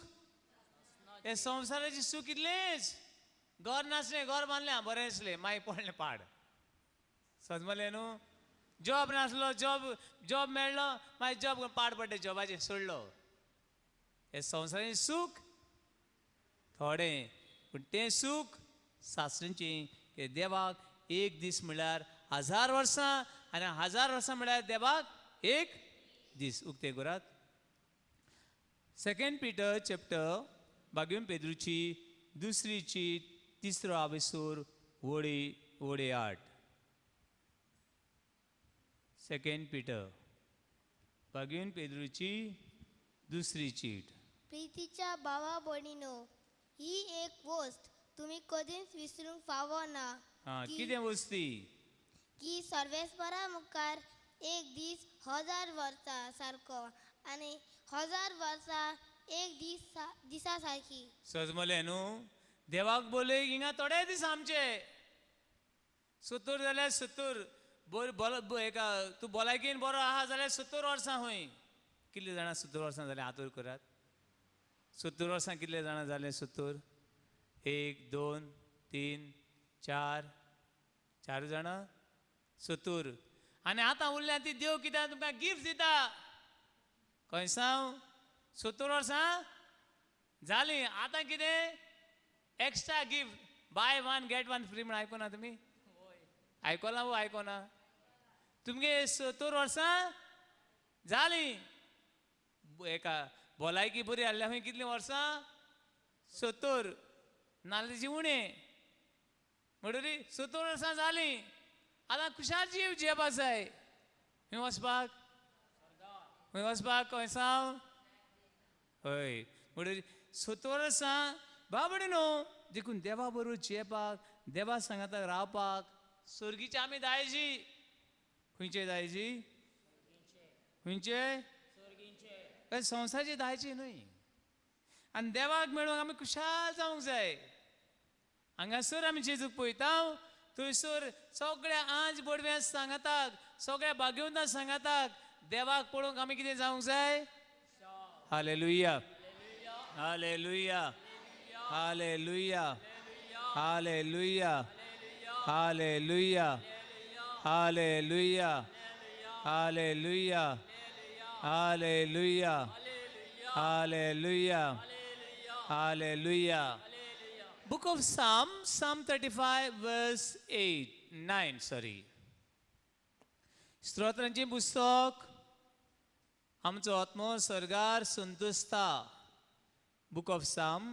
हे संवसाराचें सूख इतलेंच. घर नासलें, घर बांदलें बरें आसलें, मागीर पडलें पाड. समजलें न्हू? जॉब नासलो, जॉब मेळ्ळो, मागीर जॉब पाड पडलें, जॉबाचें सोडलो. हे संवसाराचें सूख थोडें. पूण तें सूख सासणेचें. हे देवाक एक दीस म्हळ्यार 1000 वर्सां आनी 1000 वर्सां म्हळ्यार देवाक एक दीस. उक्ते गुरात 2 Peter चॅप्टर 22 पेद्रूची 2री चीट 3रो आवेसूर वोडे 8. 2 Peter 22 पेद्रूची 2री चीट. प्रितीच्या भावा भयणीनो, ही एक वस्त तुम्ही कधीच विसरूंक फावो ना. कितें वस्ती? की सर्वेस्परा मुखार एक दीस 1000 वर्सां सारको आनी 1000 वर्सां एक दिसा सारकी. सजमलें न्हू? देवाक बोले हिंगा थोडे दीस आमचे 70 जाल्यार 70. तूं भलायकेन बरो आहा जाल्यार 70 वर्सां हूंय. कितले जाणां 70 वर्सां जाल्यार आतोर करात. 70 वर्सां कितले जाणां जाले? 70 1 2 3 4 4 जाणां 70. आनी आतां उरल्या ती देव कित्याक तुमकां गिफ्ट दिता. खंय सांग? 70 वर्सां जालीं. आतां कितें? Extra gift. Buy 1 get 1 free म्हण आयकोना तुमी? आयकोना वो आयकोना? तुमगे 70 वर्सां जालीं. एका भलायकी बरी आहल्या खंय कितलीं वर्सां? 70. नाल्याची उणें म्हणटरी 70 वर्सां जालीं. आतां खुशाल जीव जेवपाक जाय. खंय वचपाक? खंय वचपाक? खंय सांग? हय. म्हणटरी 70 वर्सां बाबडे न्हू. देखून देवा बरोबर जेवपाक, देवा सांगाताक रावपाक सर्गीचे आमी दायजी. खंयचे दायजी? खंयचे? संवसाराचे दायजी न्हय. आनी देवाक मेळूंक आमी खुशाल जावंक जाय. हांगासर आमी जेजूक पळयता. थंयसर सगळ्या आंज बडव्या सांगाताक, सगळ्या भाग्यवंतांक सांगाताक देवाक पळोवंक आमी कितें जावंक जाय? Hallelujah, hallelujah, hallelujah, hallelujah, hallelujah, hallelujah, hallelujah, hallelujah, hallelujah, hallelujah. Book of Psalm 35 verse 9 sorry. स्तोत्रांचे पुस्तक आमचो आत्मो स्वर्गार संतुस्ता. Book of Psalm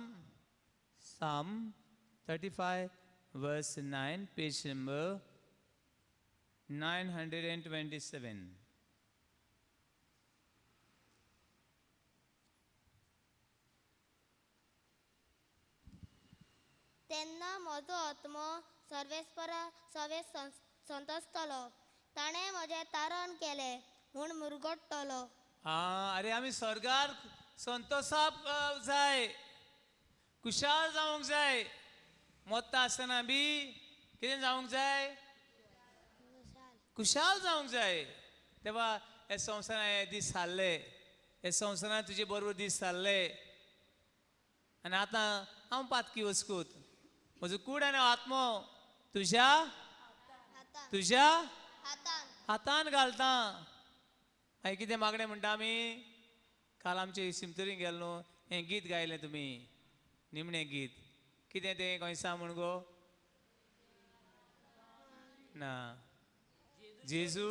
35 verse 9 page number 927. तेन्ना म्हजो आत्मो सवेस संतसतलो. ताणें म्हजें तारण केलें म्हूण मुरगडटलो. अरे आमी स्वर्गार संतोषाक जाय, खुशाल जावंक जाय. मोत्ता आसतना बी कितें जावंक जाय? खुशाल जावंक जाय. तेव्हा हे संवसारान हे दीस जाल्ले, हे संवसारान तुजे बरोबर दीस जाल्ले. आनी आतां हांव पातकी वचकूत म्हजो कूड आनी आत्मो तुज्या तुज्या हातान घालता. मागीर कितें मागणें म्हणटा आमी? काल आमचे सिमतरीन गेलो न्हू, हें गीत गायलें तुमी, निमणें गीत. कितें तें खंय सांग म्हण गो? ना, जेजू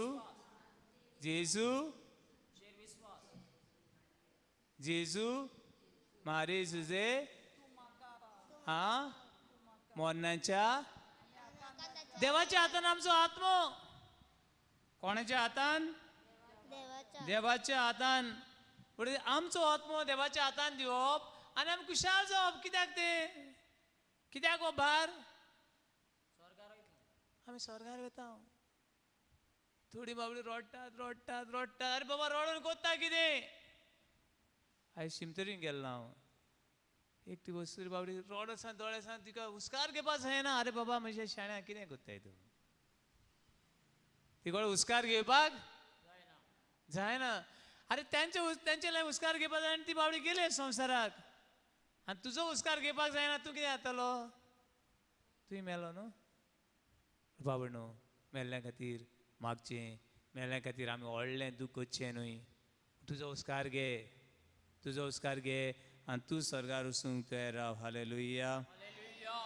जेजू जेजू मारे जुजे मोन्नाच्या देवाच्या हातान आमचो आत्मो. कोणाच्या हातान? देवाच्या हातान. पुढे आमचो आत्मो देवाच्या हातान दिवप आनी आमी खुशाल जावप. कित्याक ते? कित्याक हो भार? आमी स्वर्गार वता. थोडी बाबडी रडटात रडटात रडटात. अरे बाबा रडून कोत्ता कितें? आयज शिमतरीन गेल्लो हांव. एक ती वस्तू बाबडी रड आसा दोळे आसा, तिका हुस्कार घेवपा जायना. अरे बाबा म्हज्या शाण्या कितें कोत्ताय तूं? तिकडे हुस्कार घेवपाक जायना. अरे त्यांचे लाय हुस्कार घेवपाक जाय आनी ती बाबडी गेले संवसाराक. आनी तुजो हुस्कार घेवपाक जायना, तूं कितें जातलो? तुवें मेलो न्हू बाबा न्हू. मेल्ल्या खातीर मागचें, मेल्ल्या खातीर आमी व्हडलें दूख करचें न्हय. तुजो हुस्कार घे, तुजो हुस्कार घे आनी तूं स्वर्गार वचूंक तयार राव. Hallelujah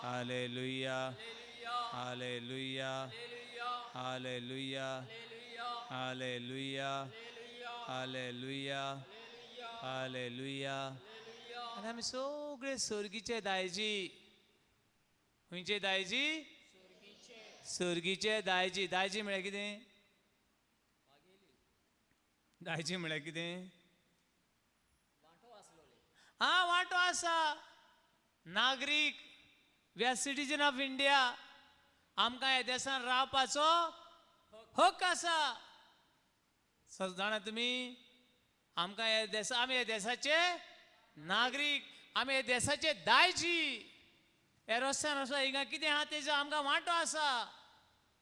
hallelujah hallelujah hallelujah hallelujah hallelujah hallelujah. आनी आमी सगळे सर्गीचे दायजी. खंयचे दायजी? सर्गीचे दायजी. दायजी म्हळ्यार कितें? दायजी म्हळ्यार कितें? वांटो आसा. नागरीक, we are citizen of India. आमकां ह्या देशान रावपाचो हक्क आसा. जाणा तुमी, आमकां आमी ह्या देशाचे नागरीक, आमी ह्या देशाचे दायजी. हे रस्त्यान वचपा हिंगा कितें आहा तेजो आमकां वांटो आसा.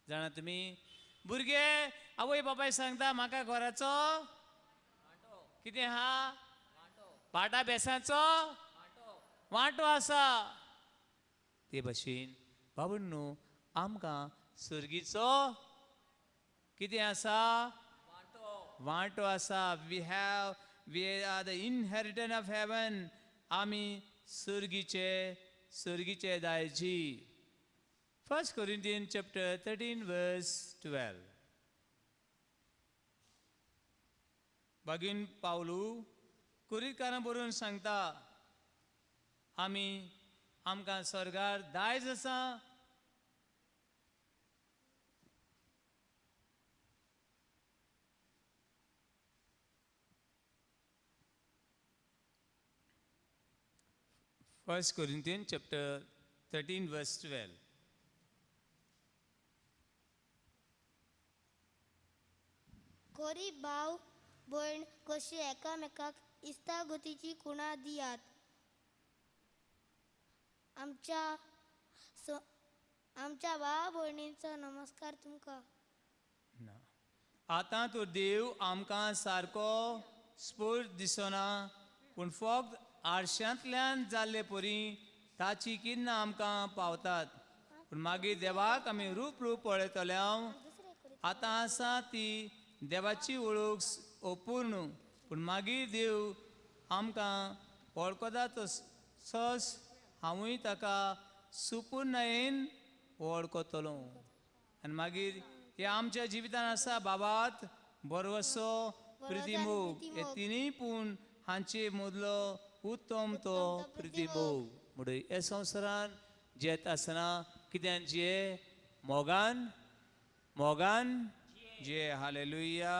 जाणा तुमी, भुरगे आवय बापाय सांगता म्हाका घराचो कितें आहा? भाटा बेसांचो वांटो आसा. ते भाशेन बाबूंनो आमकां सर्गीचो कितें आसा? वांटो आसा. We are the inheritance of heaven. आमी सर्गीचे दायजी. 1 Corinthians chapter 13 verse 12. भगीन पावलू कुरिकारां बरोवन सांगता आमकां स्वर्गार दायज आसा. First Corinthians chapter 13 verse 12. खोरी भाव भयण कशी एकामेकाक इस्तागतीची खुणा दियात. आमच्या भावा भयणींचो नमस्कार तुमकां. आतां तो देव आमकां सारको स्फूर्त दिसना, पूण फक्त आरशांतल्यान जाल्ले परी ताची किन्नां आमकां पावतात. पूण मागीर देवाक आमी रूप पळयतल्याव. आतां आसा ती देवाची वळख अपूर्ण, पूण मागीर देव आमकां वळखता तसोच हांवूय ताका सुपूर्णयेन वळखतलो. आनी मागीर हे आमच्या जिवितान आसा बाबात, बरवसो, प्रितीमोग. हे तिनूय पूण हांचे मदलो उत्तम तो प्रितीमोग. म्हणून हे संवसारान जेत आसतना कित्यान जे मोगान जे. Hallelujah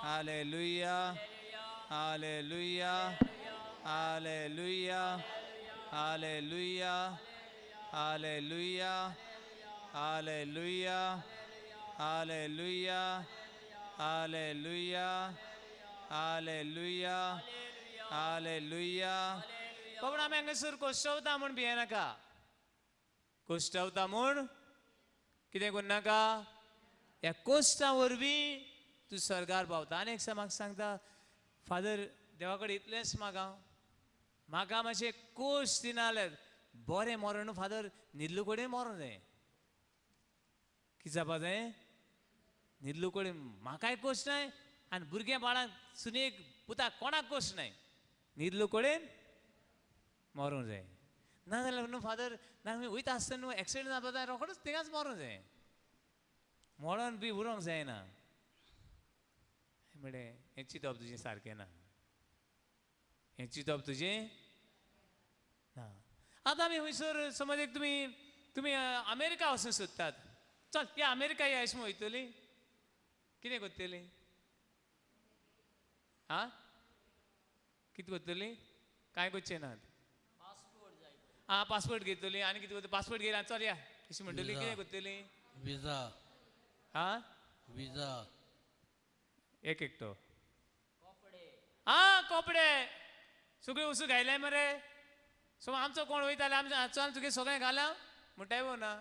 hallelujah hallelujah hallelujah hallelujah hallelujah hallelujah hallelujah hallelujah hallelujah hallelujah पण आम्ही हांगासर कोश्टवता म्हूण भियेनाका कोश्टवता म्हूण कितें करनाका ह्या कोश्टा वरवीं तूं स्वर्गार पावता आनी एक म्हाका सांगता फादर देवा कडेन इतलेंच म्हाका मातशें कोश्ट दिना जाल्यार बरें मरण फादर न्हिदलो कडेन मरों जाय कितें जावपा जाय न्हिदलो कडेन म्हाकाय कोश्ट नाय आनी भुरग्या बाळांक सुनेक पुताक कोणाक कोश्ट नाय न्हिदलो कडेन मरों जाय नाजाल्यार न्हू फादर ना वयता आसतना न्हू एक्सिडेंट जावपा जाय रोखडोच थिंगाच मरों जाय मरण बी उरोंक जायना म्हणे हें चिंतप तुजें सारकें ना हें चिंतप तुजें ना आतां आमी खंयसर समज एक तुमी अमेरिका वचूंक सोदतात चल या अमेरिका या अशें वयतलीं कितें करतलीं आं कितें करतलीं कांय करचें ना आं पासपोर्ट घेतली आनी कितें करतली पासपोर्ट घेयला चल या अशी म्हणटली कितें करतली विजा आं विजा एक एकटो आं कपडे सगळे वस्तू घायलाय मरे सो आमचो कोण वयताले आमच्या चल तुगे सगळें घाला म्हणटाय ना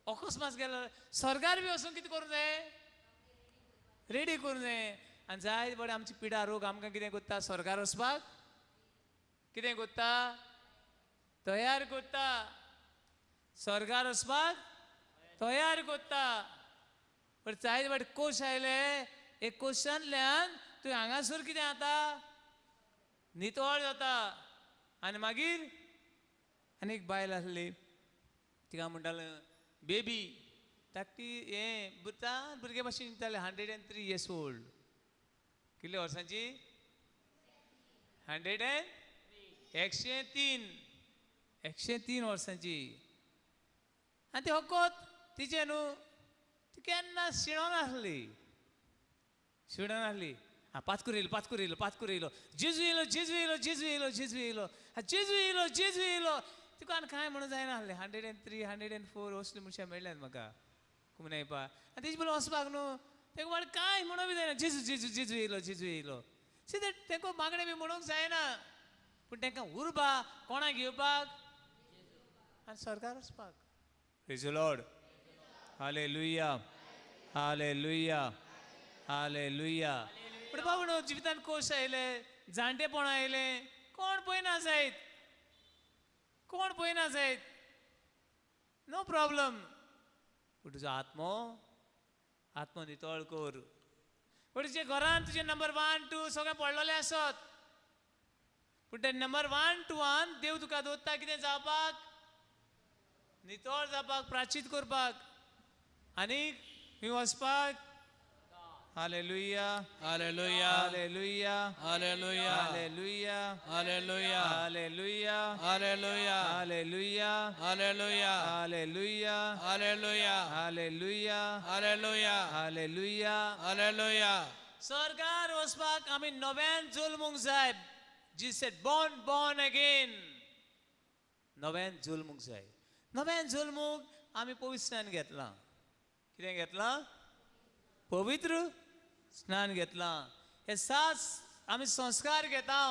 अकस्मात गेलो स्वर्गार बी वचून कितें करूं जाय रेडी करूं जाय आनी जायते बरें आमची पिडा रोग आमकां कितें करता स्वर्गार वचपाक कितें करता तयार करता स्वर्गार वचपाक तयार करता पण जायते फावटी कोश आयले एक कोशांतल्यान तूं हांगासर कितें जाता नितळ जाता आनी मागीर आनी एक बायल आसली तिका म्हणटाले बेबी ताका ती हें भुरगे भाशेन दिताले 103 years old कितले वर्सांची 103 वर्सांची आनी ती फकत तिचे न्हू ती केन्ना शिणोनासली पांचकूर येयलो जेजू येयलो तुका आनी कांय म्हणूं जायना आसलें 103 104 असले मनशां मेळ्ळ्यात म्हाका कुमन येवपा आनी तेजे बरोबर वचपाक न्हू तेका म्हण कांय म्हणूं बी जायना जेजू येयलो सी तेका मागणें बी म्हणूंक जायना पूण तांकां उरपा कोणाक घेवपाक आनी स्वर्गार वचपाक praise the Lord hallelujah hallelujah hallelujah पूण बाबडो जिवितान कोश आयले जाणटेपण आयले कोण पळयना जायत नो प्रॉब्लम पूण तुजो आत्मो नितळ कर पूण तुजे घरान तुजे नंबर 1 2 सगळे पडलेले आसत पूण ते नंबर 1 2 देव तुका दवरता कितें जावपाक नितळ जावपाक प्राचीत करपाक आनीक खंय वचपाक hallelujah hallelujah hallelujah hallelujah hallelujah hallelujah hallelujah hallelujah hallelujah hallelujah hallelujah hallelujah hallelujah hallelujah hallelujah hallelujah स्वर्गार वचपाक आमी नव्यान जल्मूंक जाय जी सेड born again नव्यान जल्मूंक जाय नव्यान जल्मूंक आमी पवित्र स्नान घेतलां कितें घेतलां पवित्र स्नान घेतलां हे 7 आमी संस्कार घेता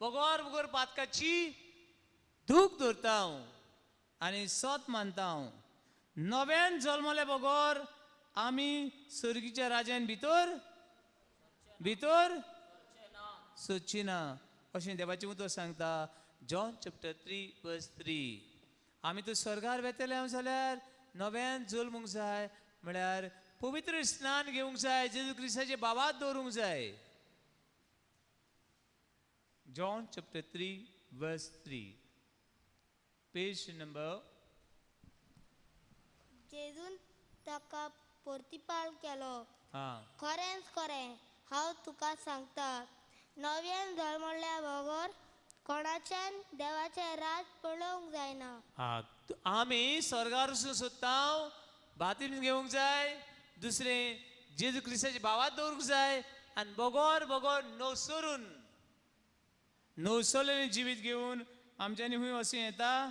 बगोर पातकाची धूक धरता आनी सत मानता नव्यान जल्मले बगोर आमी सर्गीच्या राज्यान भितर सोदची ना अशें देवाचें उतर सांगता जॉन चॅप्टर 3:3 आमी तो स्वर्गार वेतले जाल्यार नव्यान जल्मूंक जाय म्हळ्यार पवित्र स्नान घेवंक जाय जेजू क्रिस्ताचे भावात दवरूंक जाय जॉन चॅप्टर 3:3 पेज नंबर जेजून ताका परतिपाल केलो हां खरेंच खरें हांव तुका सांगता नव्यान जल्मल्या बरोबर कोणाच्यान देवाचें राज पळोवंक जायना आमी स्वर्गार वचूंक सोदता बातीन घेवंक जाय दुसरें जेजू क्रिस्ताचे भावात दवरूंक जाय आनी बगोर नवसरलें जिवीत घेवन आमच्यांनी खंय वचूं येता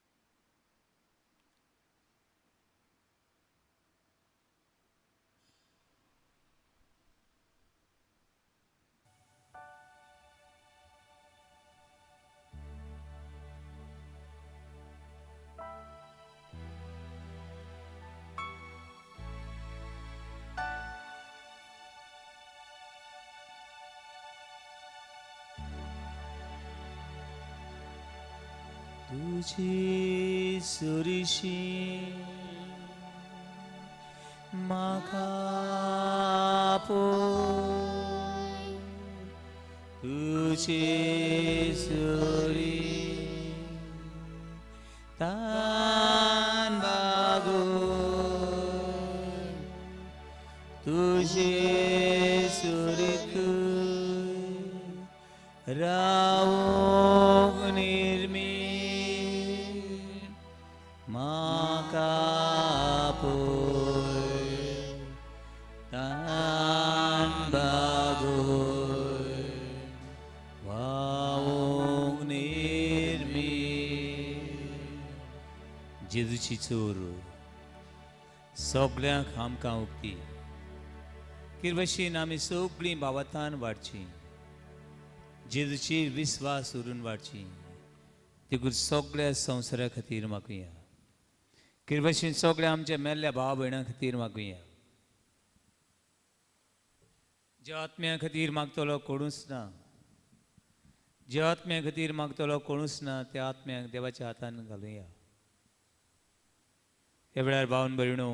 तुझी सुरीशी म्हाका पळय तुझी सुरी तान बागोय तुझे सुरीत रावोग निर्मीण म्हाका पळय तान बागोय वावोग निर्मीण जेजूची चोर सगळ्यांक आमकां उक्ती किरवशीन आमी सगळीं भावातान वाडची जेजूचेर विस्वास उरून वाडची देखून सगळ्या संवसारा खातीर मागुया किरवशीन सगळ्या आमच्या मेल्ल्या भाव भयणां खातीर मागुया जे आत्म्या खातीर मागतलो कोणूच ना जे आत्म्या खातीर मागतलो कोणूच ना त्या आत्म्याक देवाच्या हातान घालुया ह्या वेळार भावन भयणो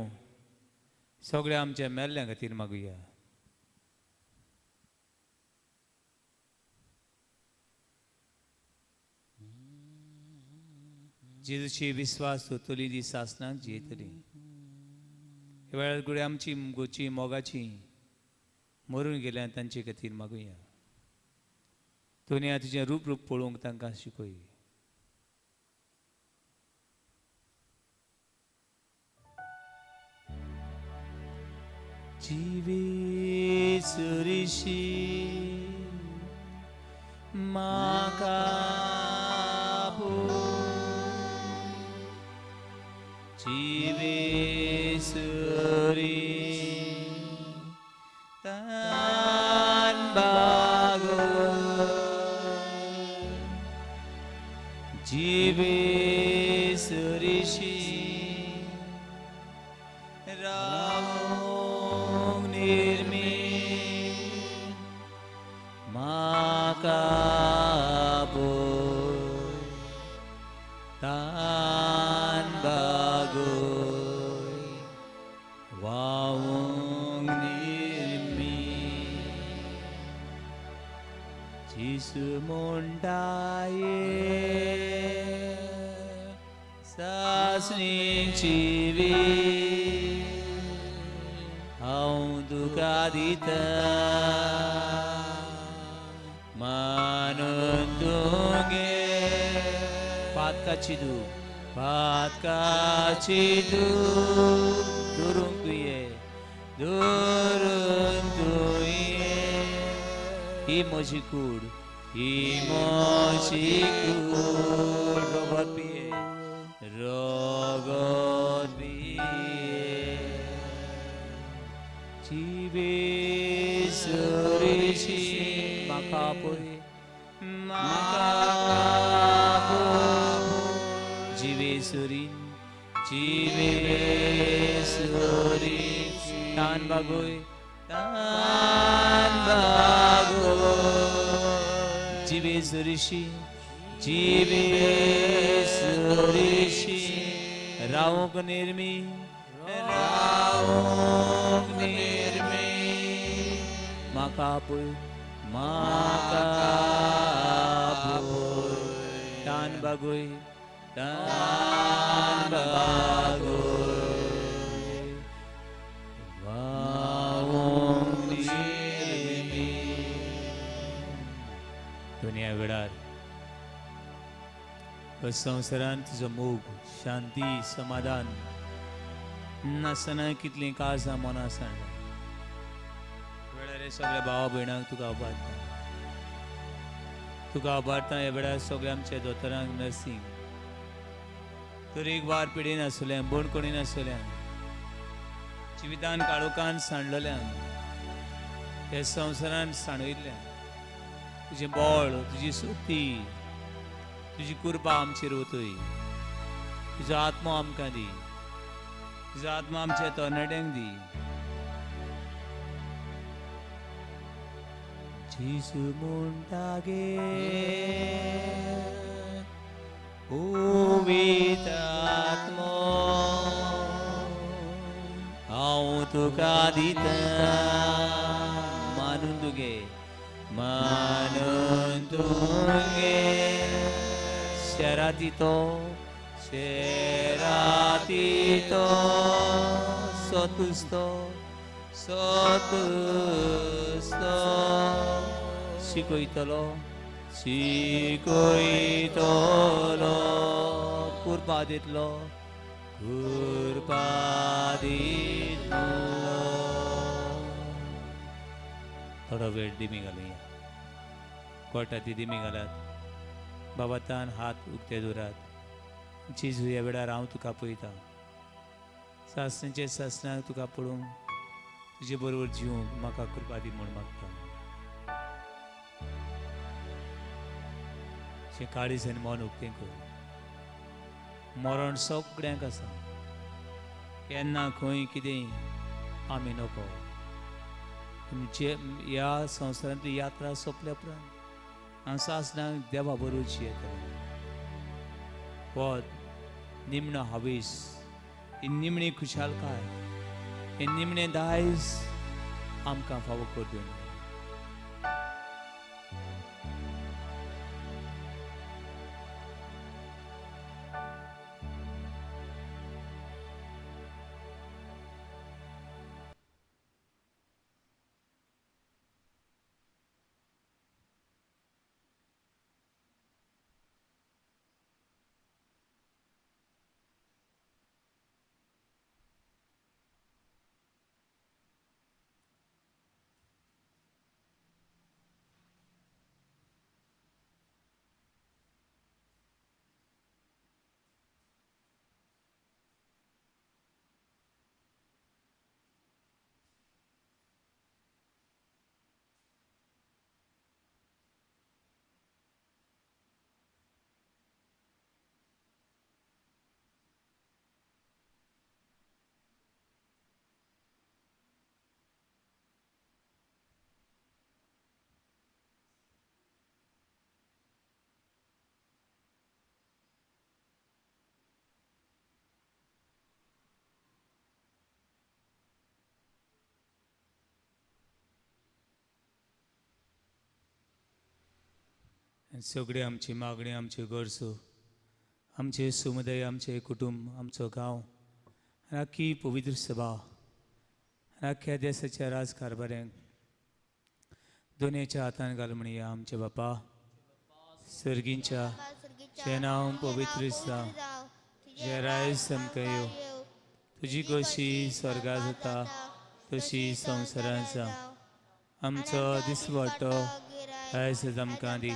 सगळ्या आमच्या मेल्ल्या खातीर मागुया जेजूची विश्वास दवरतली ती सासनाक जियेतली ह्या वेळार गुडे आमची गोची मोगाची मरून गेल्या तांचे खातीर मागुया दुनिया तुजें रूप रूप पळोवंक तांकां शिकय जिवे सुरीशी म्हाका जिवे सुरी तान बागोय जिवे सुरीशी रावोग निर्मीण म्हाका पळय तान बागोय वावोग निर्मीण जिसू म्हणटाये सासणीक जिवी हांव तुका दिता मानून तुगे पातकाची दुरूंक तुये ही म्हजी कूड रगत पिये जिवे सुरीशी म्हाका पळय जिवे सुरी तान बागोय जिवे सुरीशी रावोग निर्मीण म्हाका पळय तान बागोय वावोग निर्मीण दुनिया वेळार संवसारांत तुजो मोग शांती समाधान नासतना कितलीं काळजां मनां सांडल्या वेळार हे सगळ्या भावा भयणांक तुका आभारता ह्या वेळार सगळ्या आमच्या दोतोरांक नर्सींक तर एक वार पिडेन आसलें बोणकोणीन आसलें जिवितान काळोखान सांडलेल्यांक हे संवसारान सांडयल्ल्या तुजें बळ तुजी शक्ती तुजी कृपा आमचेर वतय तुजो आत्मो आमकां दी तुजो आत्मा आमच्या तरणाट्यांक दी जिसू म्हणटा गे ओ पवित्र आत्मो हांव तुका दिता मानून तुगे शरातीतो सोतुस्तो शिकोयतलो कुर्बा दितलो थोडा वेळ दिमी घालूया कोर्टाची दिमी घालात बाबातान हात उक्ते दुरात चीज ह्या वेळार हांव तुका पळयता सासणेचे सासणाक तुका पळोवंक तुजे बरोबर जिवंक म्हाका कृपा दी म्हूण मागता काळीज आनी मन उक्तें कर मरण सगळ्यांक आसा केन्ना खंय कितें आमी नको तुमचे ह्या संवसारांतली यात्रा सोंपल्या उपरांत हांव सासणाक देवा बरोवची येतलो पद निमणो हावेस ही निमणी खुशालकाय हे निमणें दायज आमकां फावो करून सगळे आमची मागणी आमच्यो गरजो आमचे समुदाय आमचे कुटुंब आमचो गांव आख्खी पवित्र सभा आख्ख्या देशाच्या राजकारभाऱ्यांक दोनयाच्या हातान घाल म्हणया आमचे बापा सर्गींच्या जे नांव पवित्र जावं जे राय समका येव तुजी कशी स्वर्गांत जाता तशी संवसारांत जावं आमचो दिसवटो आयज आमकां दी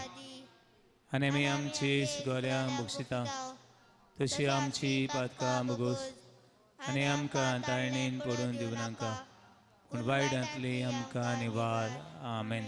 आनी आमी आमची गोल्यांक बक्षिता तशी आमची पातकां मुगोस आनी आमकां ताळणेन पडून दिवं नाका पूण वायटांतली आमकां निवार आमेन.